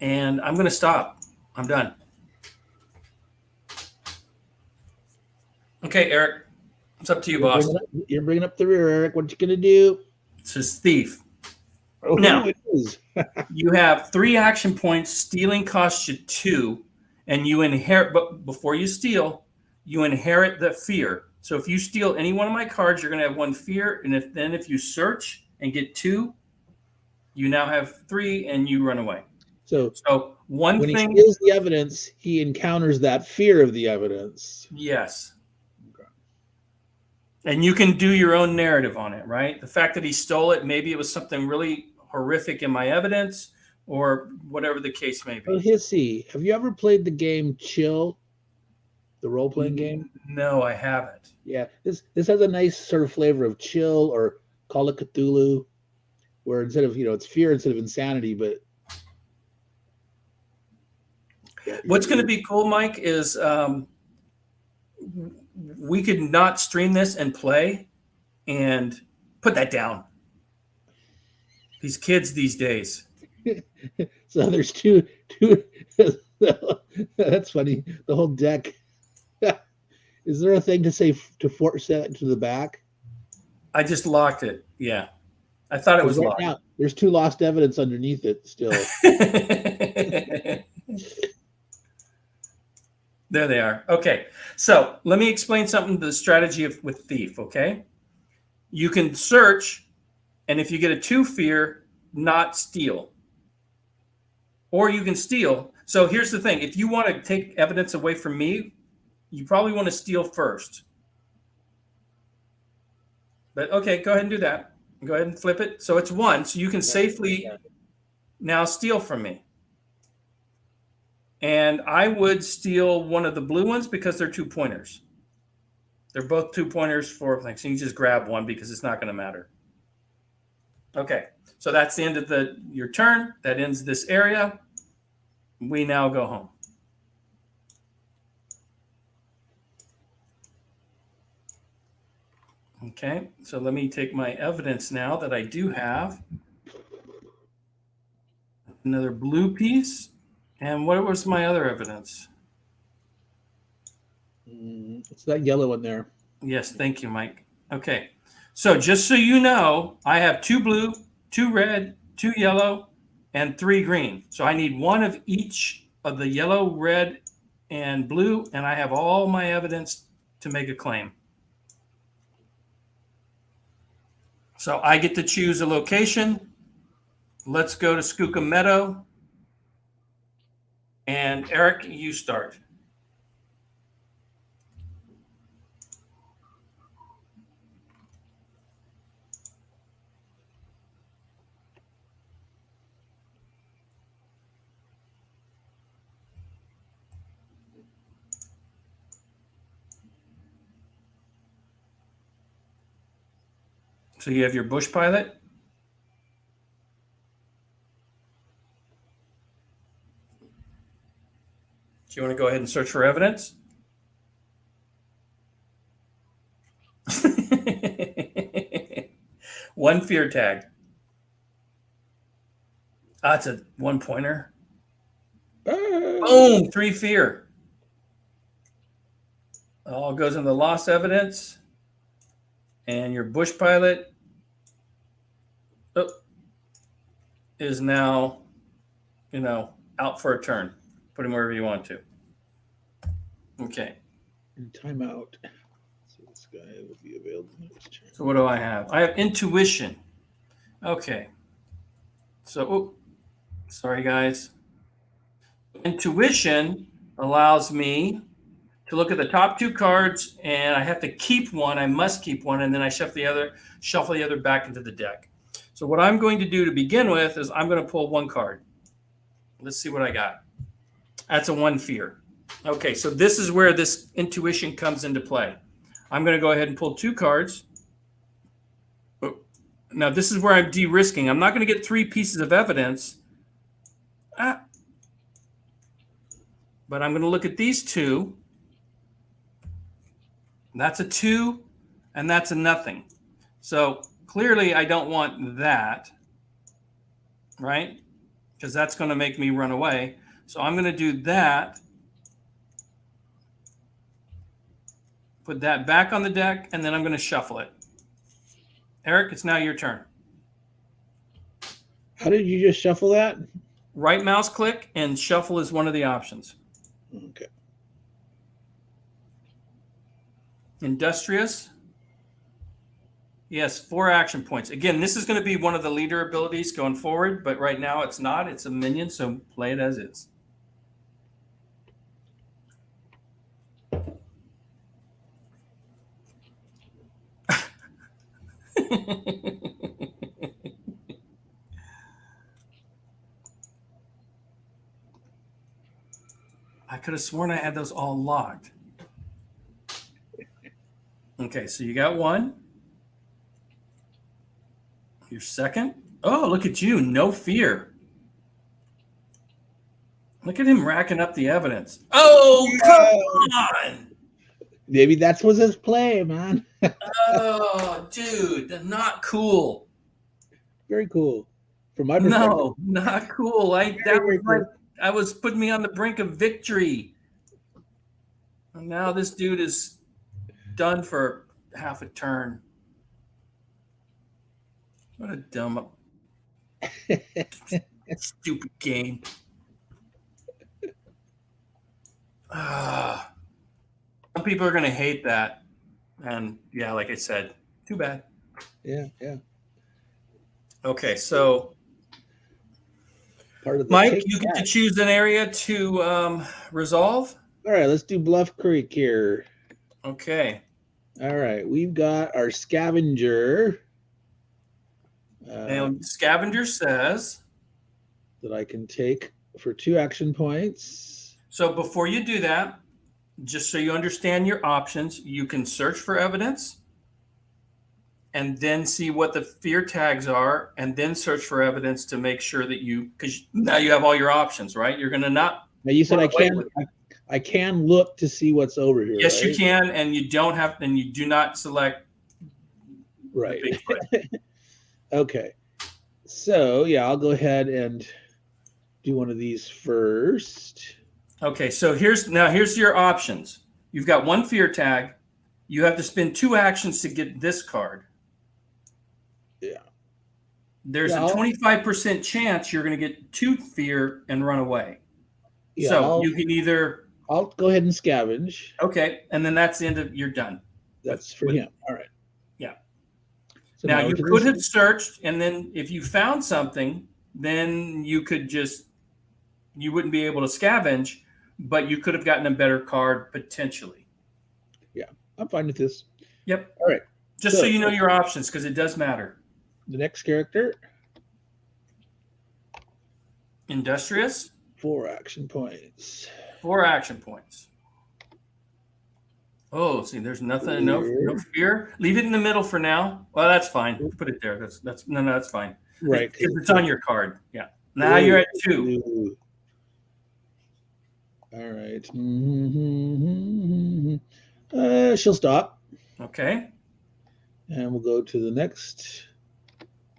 And I'm going to stop. I'm done. Okay, Eric. It's up to you, boss. You're bringing up the rear, Eric. What you gonna do? It says thief. Oh, Now, it is. you have 3 action points. Stealing costs you 2, and you inherit. But before you steal, you inherit the fear. So if you steal any one of my cards, you're going to have 1 fear, and if you search and get 2, you now have 3, and you run away. So one when thing. he steals the evidence, he encounters that fear of the evidence. Yes. And you can do your own narrative on it, right? The fact that he stole it, maybe it was something really horrific in my evidence, or whatever the case may Oh, be. Hissy, have you ever played the game Chill, the role-playing game? No, I haven't. Yeah, this has a nice sort of flavor of Chill or Call of Cthulhu, where instead of it's fear instead of insanity, but What's going to be cool, Mike, is we could not stream this and play and put that down. These kids these days. So there's two. That's funny. The whole deck. Is there a thing to say to force that to the back? I just locked it. Yeah, I thought it was locked. Now, there's 2 lost evidence underneath it still. There they are. Okay, so let me explain something, the strategy with thief, okay? You can search, and if you get a 2 fear, not steal. Or you can steal. So here's the thing. If you want to take evidence away from me, you probably want to steal first. But okay, go ahead and do that. Go ahead and flip it. So it's 1, so you can safely now steal from me. And I would steal one of the blue ones because they're 2-pointers. They're both 2-pointers for things. So you just grab one because it's not going to matter. Okay, so that's the end of your turn. That ends this area. We now go home. Okay, so let me take my evidence now that I do have. Another blue piece. And what was my other evidence? It's that yellow one there. Yes, thank you, Mike. Okay, so just so you know, I have 2 blue, 2 red, 2 yellow, and 3 green. So I need 1 of each of the yellow, red, and blue, and I have all my evidence to make a claim. So I get to choose a location. Let's go to Skookum Meadow. And Eric, you start. So you have your bush pilot. Do you want to go ahead and search for evidence? One fear tag. It's a 1-pointer. Boom, 3 fear. All goes in the lost evidence. And your bush pilot is now, out for a turn. Put him wherever you want to. Okay. In timeout. So this guy will be available next turn. So what do I have? I have intuition. Okay. So, sorry guys. Intuition allows me to look at the top 2 cards, and I have to keep one. I must keep one, and then I shuffle the other back into the deck. So what I'm going to do to begin with is I'm going to pull 1 card. Let's see what I got. That's a 1 fear. Okay, so this is where this intuition comes into play. I'm going to go ahead and pull 2 cards. Now, this is where I'm de-risking. I'm not going to get 3 pieces of evidence. But I'm going to look at these 2. That's a 2, and that's a nothing. So clearly I don't want that, right? Because that's going to make me run away. So I'm going to do that. Put that back on the deck, and then I'm going to shuffle it. Eric, it's now your turn. How did you just shuffle that? Right mouse click, and shuffle is one of the options. Okay. Industrious. Yes, 4 action points. Again, this is going to be one of the leader abilities going forward, but right now it's not. It's a minion, so play it as is. I could have sworn I had those all locked. Okay, so you got 1. Your second. Oh, look at you. No fear. Look at him racking up the evidence. Oh, come on. Maybe that's was his play, man. Oh, dude, not cool. Very cool. From my perspective. No, not cool. I was putting me on the brink of victory. And now this dude is done for half a turn. What a dumb, stupid game. Some people are going to hate that. And yeah, like I said, too bad. Yeah. Okay, so Part of the Mike, you get to choose an area to resolve. All right, let's do Bluff Creek here. Okay. All right, we've got our scavenger. And scavenger says that I can take for 2 action points. So before you do that, just so you understand your options, you can search for evidence and then see what the fear tags are, and then search for evidence to make sure that because now you have all your options, right? You're going to not. Now you said I can look to see what's over here. Yes, right? you can, and you don't have, and you do not select. Right. Bigfoot. Okay. So yeah, I'll go ahead and do one of these first. Okay, so here's your options. You've got 1 fear tag. You have to spend 2 actions to get this card. Yeah. There's a 25% chance you're going to get 2 fear and run away. Yeah, so you can either. I'll go ahead and scavenge. Okay, and then that's the end of. You're done. That's for him. All right. Yeah. So now you could have searched, and then if you found something, then you wouldn't be able to scavenge, but you could have gotten a better card potentially. Yeah, I'm fine with this. Yep. All right. Just so you know your options, because it does matter. The next character. Industrious. 4 action points. 4 action points. Oh, see, there's nothing, no fear. Leave it in the middle for now. Well, that's fine. Put it there. That's fine. Right. Because it's on your card. Yeah. Now you're at 2. All right. She'll stop. Okay. And we'll go to the next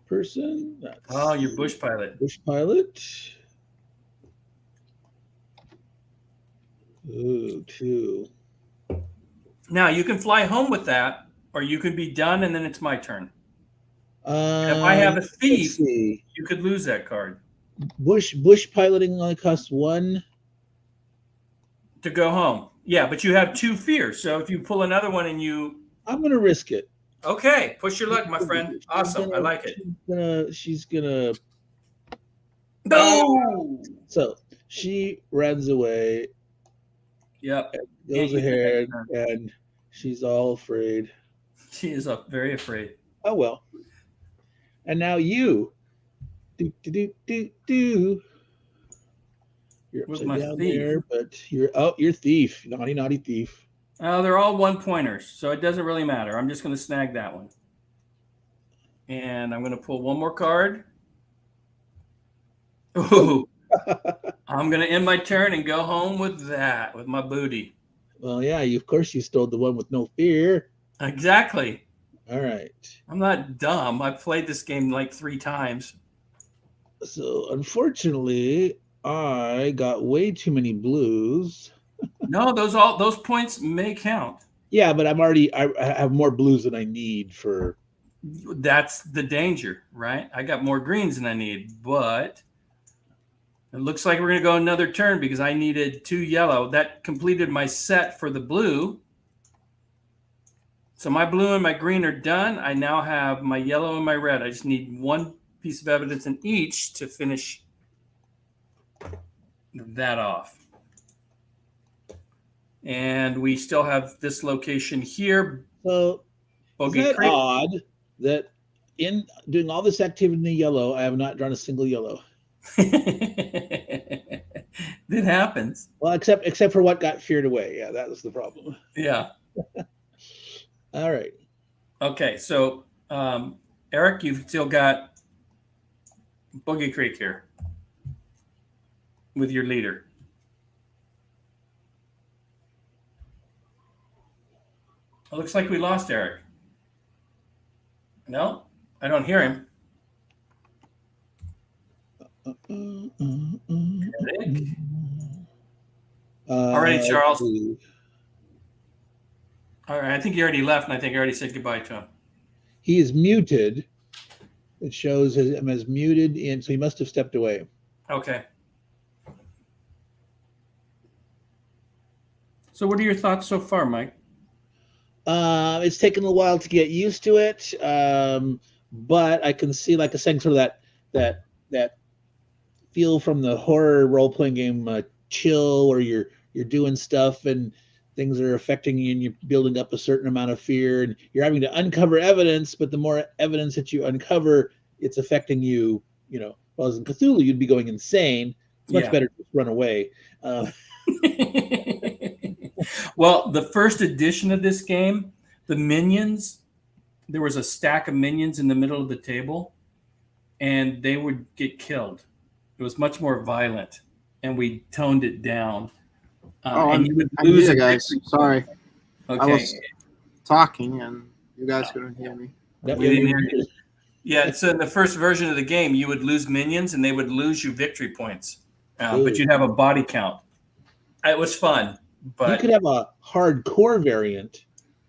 person. Your bush pilot. Bush pilot. Ooh, 2. Now you can fly home with that, or you can be done, and then it's my turn. If I have a thief, you could lose that card. Bush piloting only costs 1 to go home. Yeah, but you have 2 fears. So if you pull another one and you I'm gonna risk it. okay, push your luck, my friend. Awesome. I like it. She's gonna. No. So she runs away, Yep. goes Can't use it ahead, next and she's all afraid. She is very afraid. Oh well. And now you. Do do do do do. You're With upside my down thief. there, but you're thief. Naughty, naughty thief. They're all 1-pointers, so it doesn't really matter. I'm just going to snag that one. And I'm going to pull one more card. Ooh. I'm going to end my turn and go home with that, with my booty. Well, yeah, of course you stole the one with no fear. Exactly. All right. I'm not dumb. I've played this game like 3 times. So unfortunately, I got way too many blues. No, those points may count. Yeah, but I have more blues than I need for. That's the danger, right? I got more greens than I need, but it looks like we're going to go another turn because I needed 2 yellow. That completed my set for the blue. So my blue and my green are done. I now have my yellow and my red. I just need 1 piece of evidence in each to finish that off. And we still have this location here. So Bogey is that Creek. odd that in doing all this activity in the yellow, I have not drawn a single yellow? It happens. Well, except for what got feared away. Yeah, that was the problem. Yeah. All right. Okay, so Eric, you've still got Bogey Creek here with your leader. It looks like we lost Eric. No, I don't hear him. Eric? All right, Charles. All right, I think he already left, and I think I already said goodbye to him. He is muted. It shows him as muted, and so he must have stepped away. Okay. So what are your thoughts so far, Mike? It's taken a while to get used to it, but I can see, like I said, sort of that feel from the horror role-playing game chill, where you're doing stuff and things are affecting you, and you're building up a certain amount of fear, and you're having to uncover evidence. But the more evidence that you uncover, it's affecting you. You know, well, as in Cthulhu, you'd be going insane. It's much better to just run away. Well, the first edition of this game, the minions, there was a stack of minions in the middle of the table, and they would get killed. It was much more violent, and we toned it down. And you would lose I'm here, guys. Sorry. Okay. I was talking, and you guys couldn't hear me. We didn't hear you. Yeah, so in the first version of the game, you would lose minions, and they would lose you victory points, but you'd have a body count. It was fun. But you could have a hardcore variant,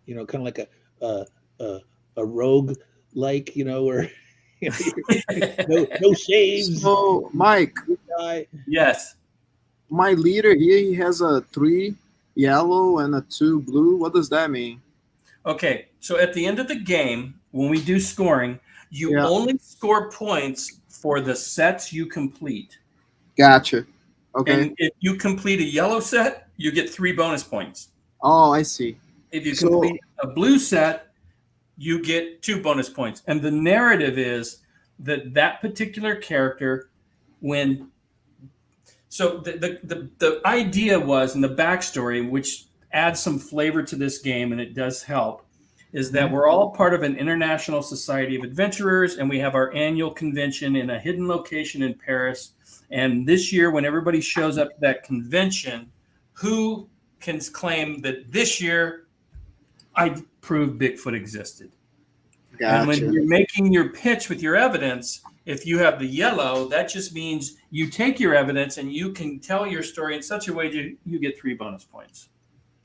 you know, kind of like a rogue, like, you know, where you know, no saves. So, Mike. Yes. My leader here, he has a 3 yellow and a 2 blue. What does that mean? Okay, so at the end of the game, when we do scoring, you only score points for the sets you complete. Gotcha. Okay. And if you complete a yellow set, you get 3 bonus points. Oh, I see. If you complete a blue set, you get 2 bonus points. And the narrative is that particular character, so the idea was, and the backstory, which adds some flavor to this game, and it does help, is that we're all part of an international society of adventurers, and we have our annual convention in a hidden location in Paris. And this year, when everybody shows up to that convention, who can claim that this year I proved Bigfoot existed? Gotcha. And when you're making your pitch with your evidence, if you have the yellow, that just means you take your evidence and you can tell your story in such a way that you get 3 bonus points.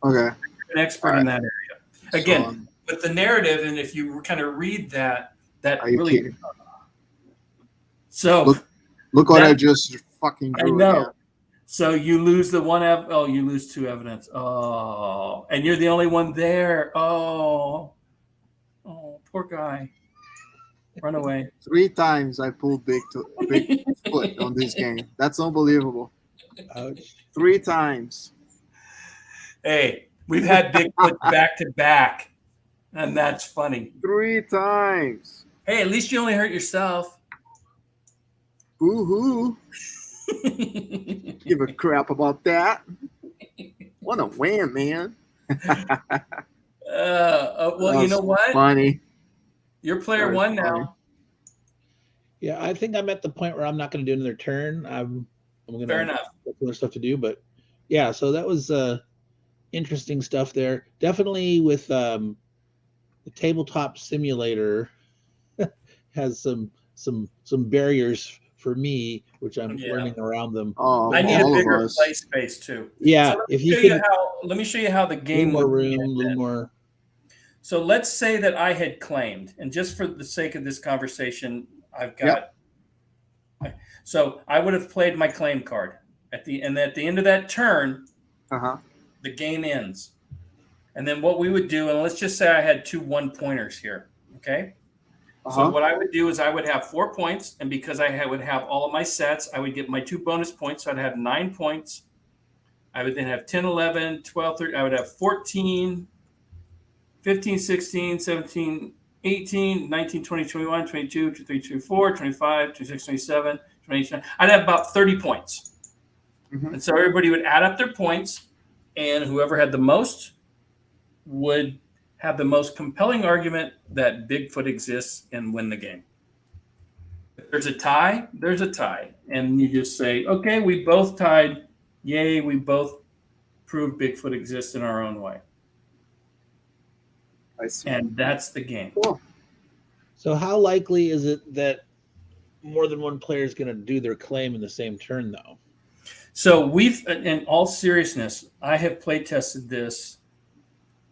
Okay. You're an expert in that area. Again, with the narrative, and if you kind of read that really. Kidding? So look what I just fucking drew. I know. So you lose the one. You lose 2 evidence. Oh, and you're the only one there. Oh, poor guy. Run away. 3 times I pulled Bigfoot on this game. That's unbelievable. Ouch. 3 times. Hey, we've had Bigfoot back to back, and that's funny. 3 times. Hey, at least you only hurt yourself. Boo-hoo. Give a crap about that. What a win, man. Well, you know what? Funny. You're player That was 1 funny. now. Yeah, I think I'm at the point where I'm not going to do another turn. I'm going to Fair enough. have other stuff to do, but yeah. So that was interesting stuff there. Definitely with the tabletop simulator has some barriers for me, which I'm Yeah. learning around them. Oh, I need a all of bigger us. play space too. Yeah, So if you can, let me show you how the a little game more would room, be a in little then. more. So let's say that I had claimed, and just for the sake of this conversation, I've got. So I would have played my claim card at the end of that turn, Uh-huh. the game ends. And then what we would do, and let's just say I had 2 1-pointers here. Okay. So Uh-huh. what I would do is I would have 4 points, and because would have all of my sets, I would get my 2 bonus points. So I'd have 9 points. I would then have 10, 11, 12, 13. I would have 14, 15, 16, 17, 18, 19, 20, 21, 22, 23, 24, 25, 26, 27, 28. I'd have about 30 points. Mhm. And so everybody would add up their points, and whoever had the most would have the most compelling argument that Bigfoot exists and win the game. If there's a tie, there's a tie. And you just say, okay, we both tied. Yay, we both proved Bigfoot exists in our own way. I see. And that's the game. Cool. So how likely is it that more than one player is going to do their claim in the same turn, though? So we've, in all seriousness, I have play tested this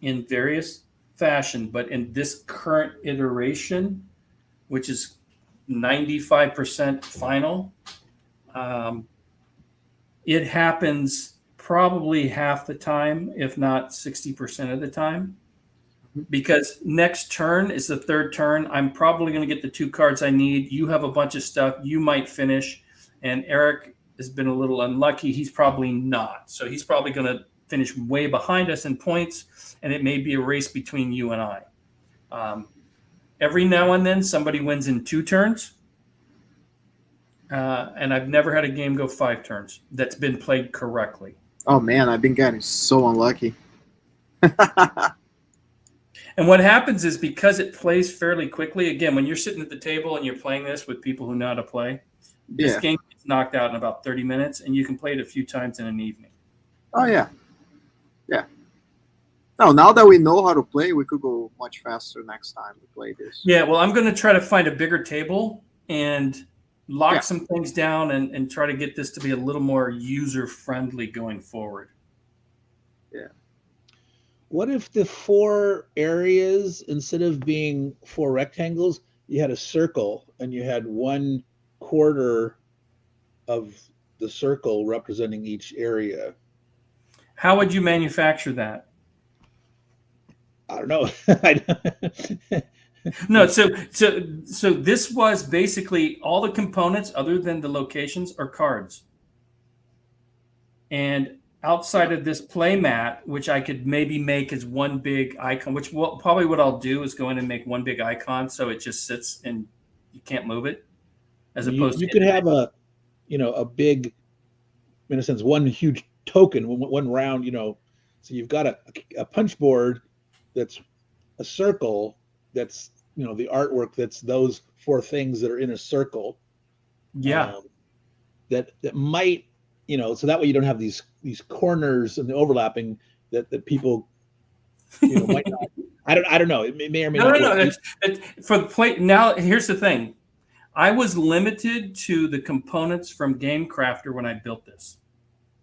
in various fashion, but in this current iteration, which is 95% final, it happens probably half the time, if not 60% of the time. Because next turn is the 3rd turn. I'm probably going to get the 2 cards I need. You have a bunch of stuff. You might finish. And Eric has been a little unlucky. He's probably not. So he's probably going to finish way behind us in points. And it may be a race between you and I. Every now and then somebody wins in 2 turns. And I've never had a game go 5 turns that's been played correctly. Oh, man, I've been getting so unlucky. And what happens is because it plays fairly quickly, again, when you're sitting at the table and you're playing this with people who know how to play, this game gets knocked out in about 30 minutes, and you can play it a few times in an evening. Oh, yeah. Yeah. No, now that we know how to play, we could go much faster next time we play this. Yeah, well, I'm going to try to find a bigger table and lock some things down and try to get this to be a little more user-friendly going forward. Yeah. What if the 4 areas, instead of being 4 rectangles, you had a circle and you had 1/4 of the circle representing each area? How would you manufacture that? I don't know. No, so this was basically all the components other than the locations are cards. And outside of this play mat, which I could maybe make as one big icon, which probably what I'll do is go in and make one big icon so it just sits and you can't move it. As opposed you to could have a big, in a sense, one huge token, one round, so you've got a punch board that's a circle, that's the artwork, that's those 4 things that are in a circle. Yeah. That might, so that way you don't have these corners and the overlapping that people might not. I don't know. It may or may not. No. For the play. Now, here's the thing. I was limited to the components from Game Crafter when I built this.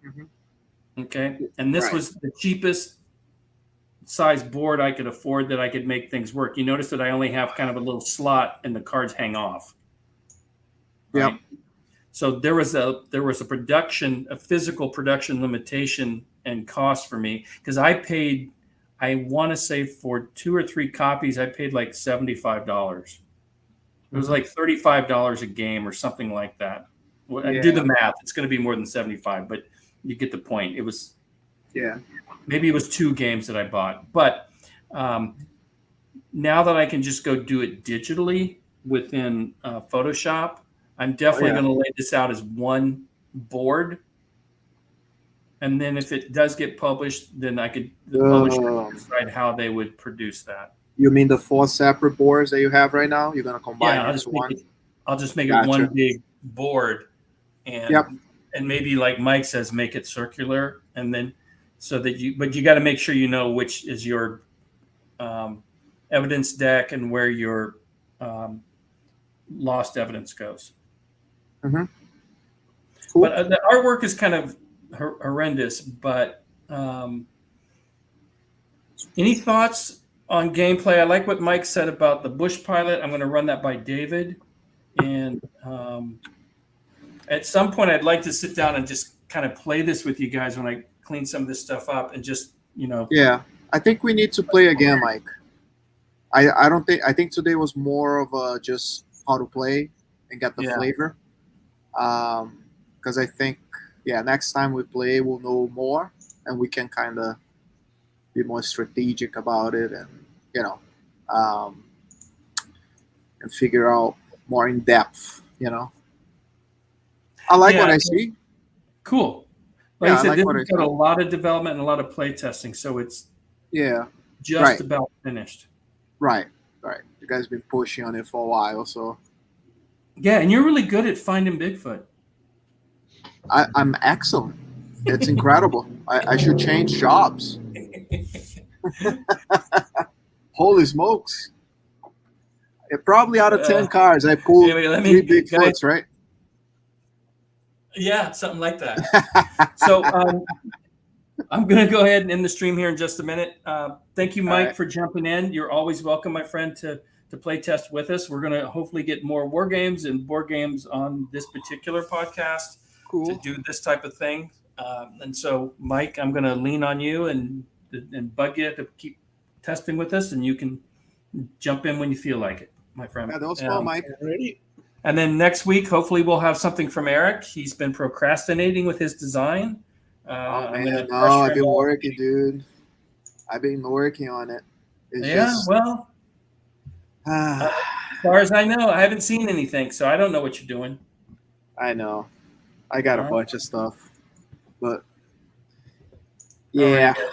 Mm-hmm. Okay. And this was the cheapest size board I could afford that I could make things work. You notice that I only have kind of a little slot and the cards hang off. Right? Yep. So there was a physical production limitation and cost for me, because I want to say for 2 or 3 copies, I paid like $75. It was like $35 a game or something like that. Well, Yeah. do the math. It's going to be more than 75, but you get the point. It was, maybe it was 2 games that I bought. But now that I can just go do it digitally within Photoshop, I'm definitely going to lay this out as one board. And then if it does get published, then the publisher could decide how they would produce that. You mean the 4 separate boards that you have right now? You're going to combine Yeah, into one? I'll just make it one big board, and maybe, like Mike says, make it circular, and then but you got to make sure you know which is your evidence deck and where your lost evidence goes. Cool. But the artwork is kind of horrendous. But any thoughts on gameplay? I like what Mike said about the bush pilot. I'm going to run that by David, and at some point I'd like to sit down and just kind of play this with you guys when I clean some of this stuff up, and just Yeah, I think we need to play again, Mike. I think today was more of just how to play and get the flavor. Because I think next time we play we'll know more, and we can kind of be more strategic about it, and and figure out more in depth. I like what I see. Cool. Like I said, like this has got a lot of development and a lot of play testing, so it's just about finished. Right. You guys been pushing on it for a while, so and you're really good at finding Bigfoot. I'm excellent. It's incredible. I should change jobs. Holy smokes! Probably out of 10 cars, I pulled 3 Bigfoots, right? Yeah, something like that. So I'm going to go ahead and end the stream here in just a minute. Thank you, Mike, for jumping in. You're always welcome, my friend, to play test with us. We're going to hopefully get more war games and board games on this particular podcast to do this type of thing. And so, Mike, I'm going to lean on you and bug you to keep testing with us, and you can jump in when you feel like it, my friend. Yeah, that was fun, Mike. Ready? And then next week, hopefully, we'll have something from Eric. He's been procrastinating with his design. I've been working, dude. I've been working on it. It's as far as I know, I haven't seen anything, so I don't know what you're doing. I know. I got a bunch of stuff, but yeah. Right.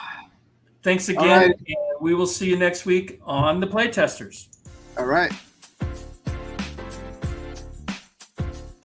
Thanks again. And we will see you next week on the Playtesters. All right.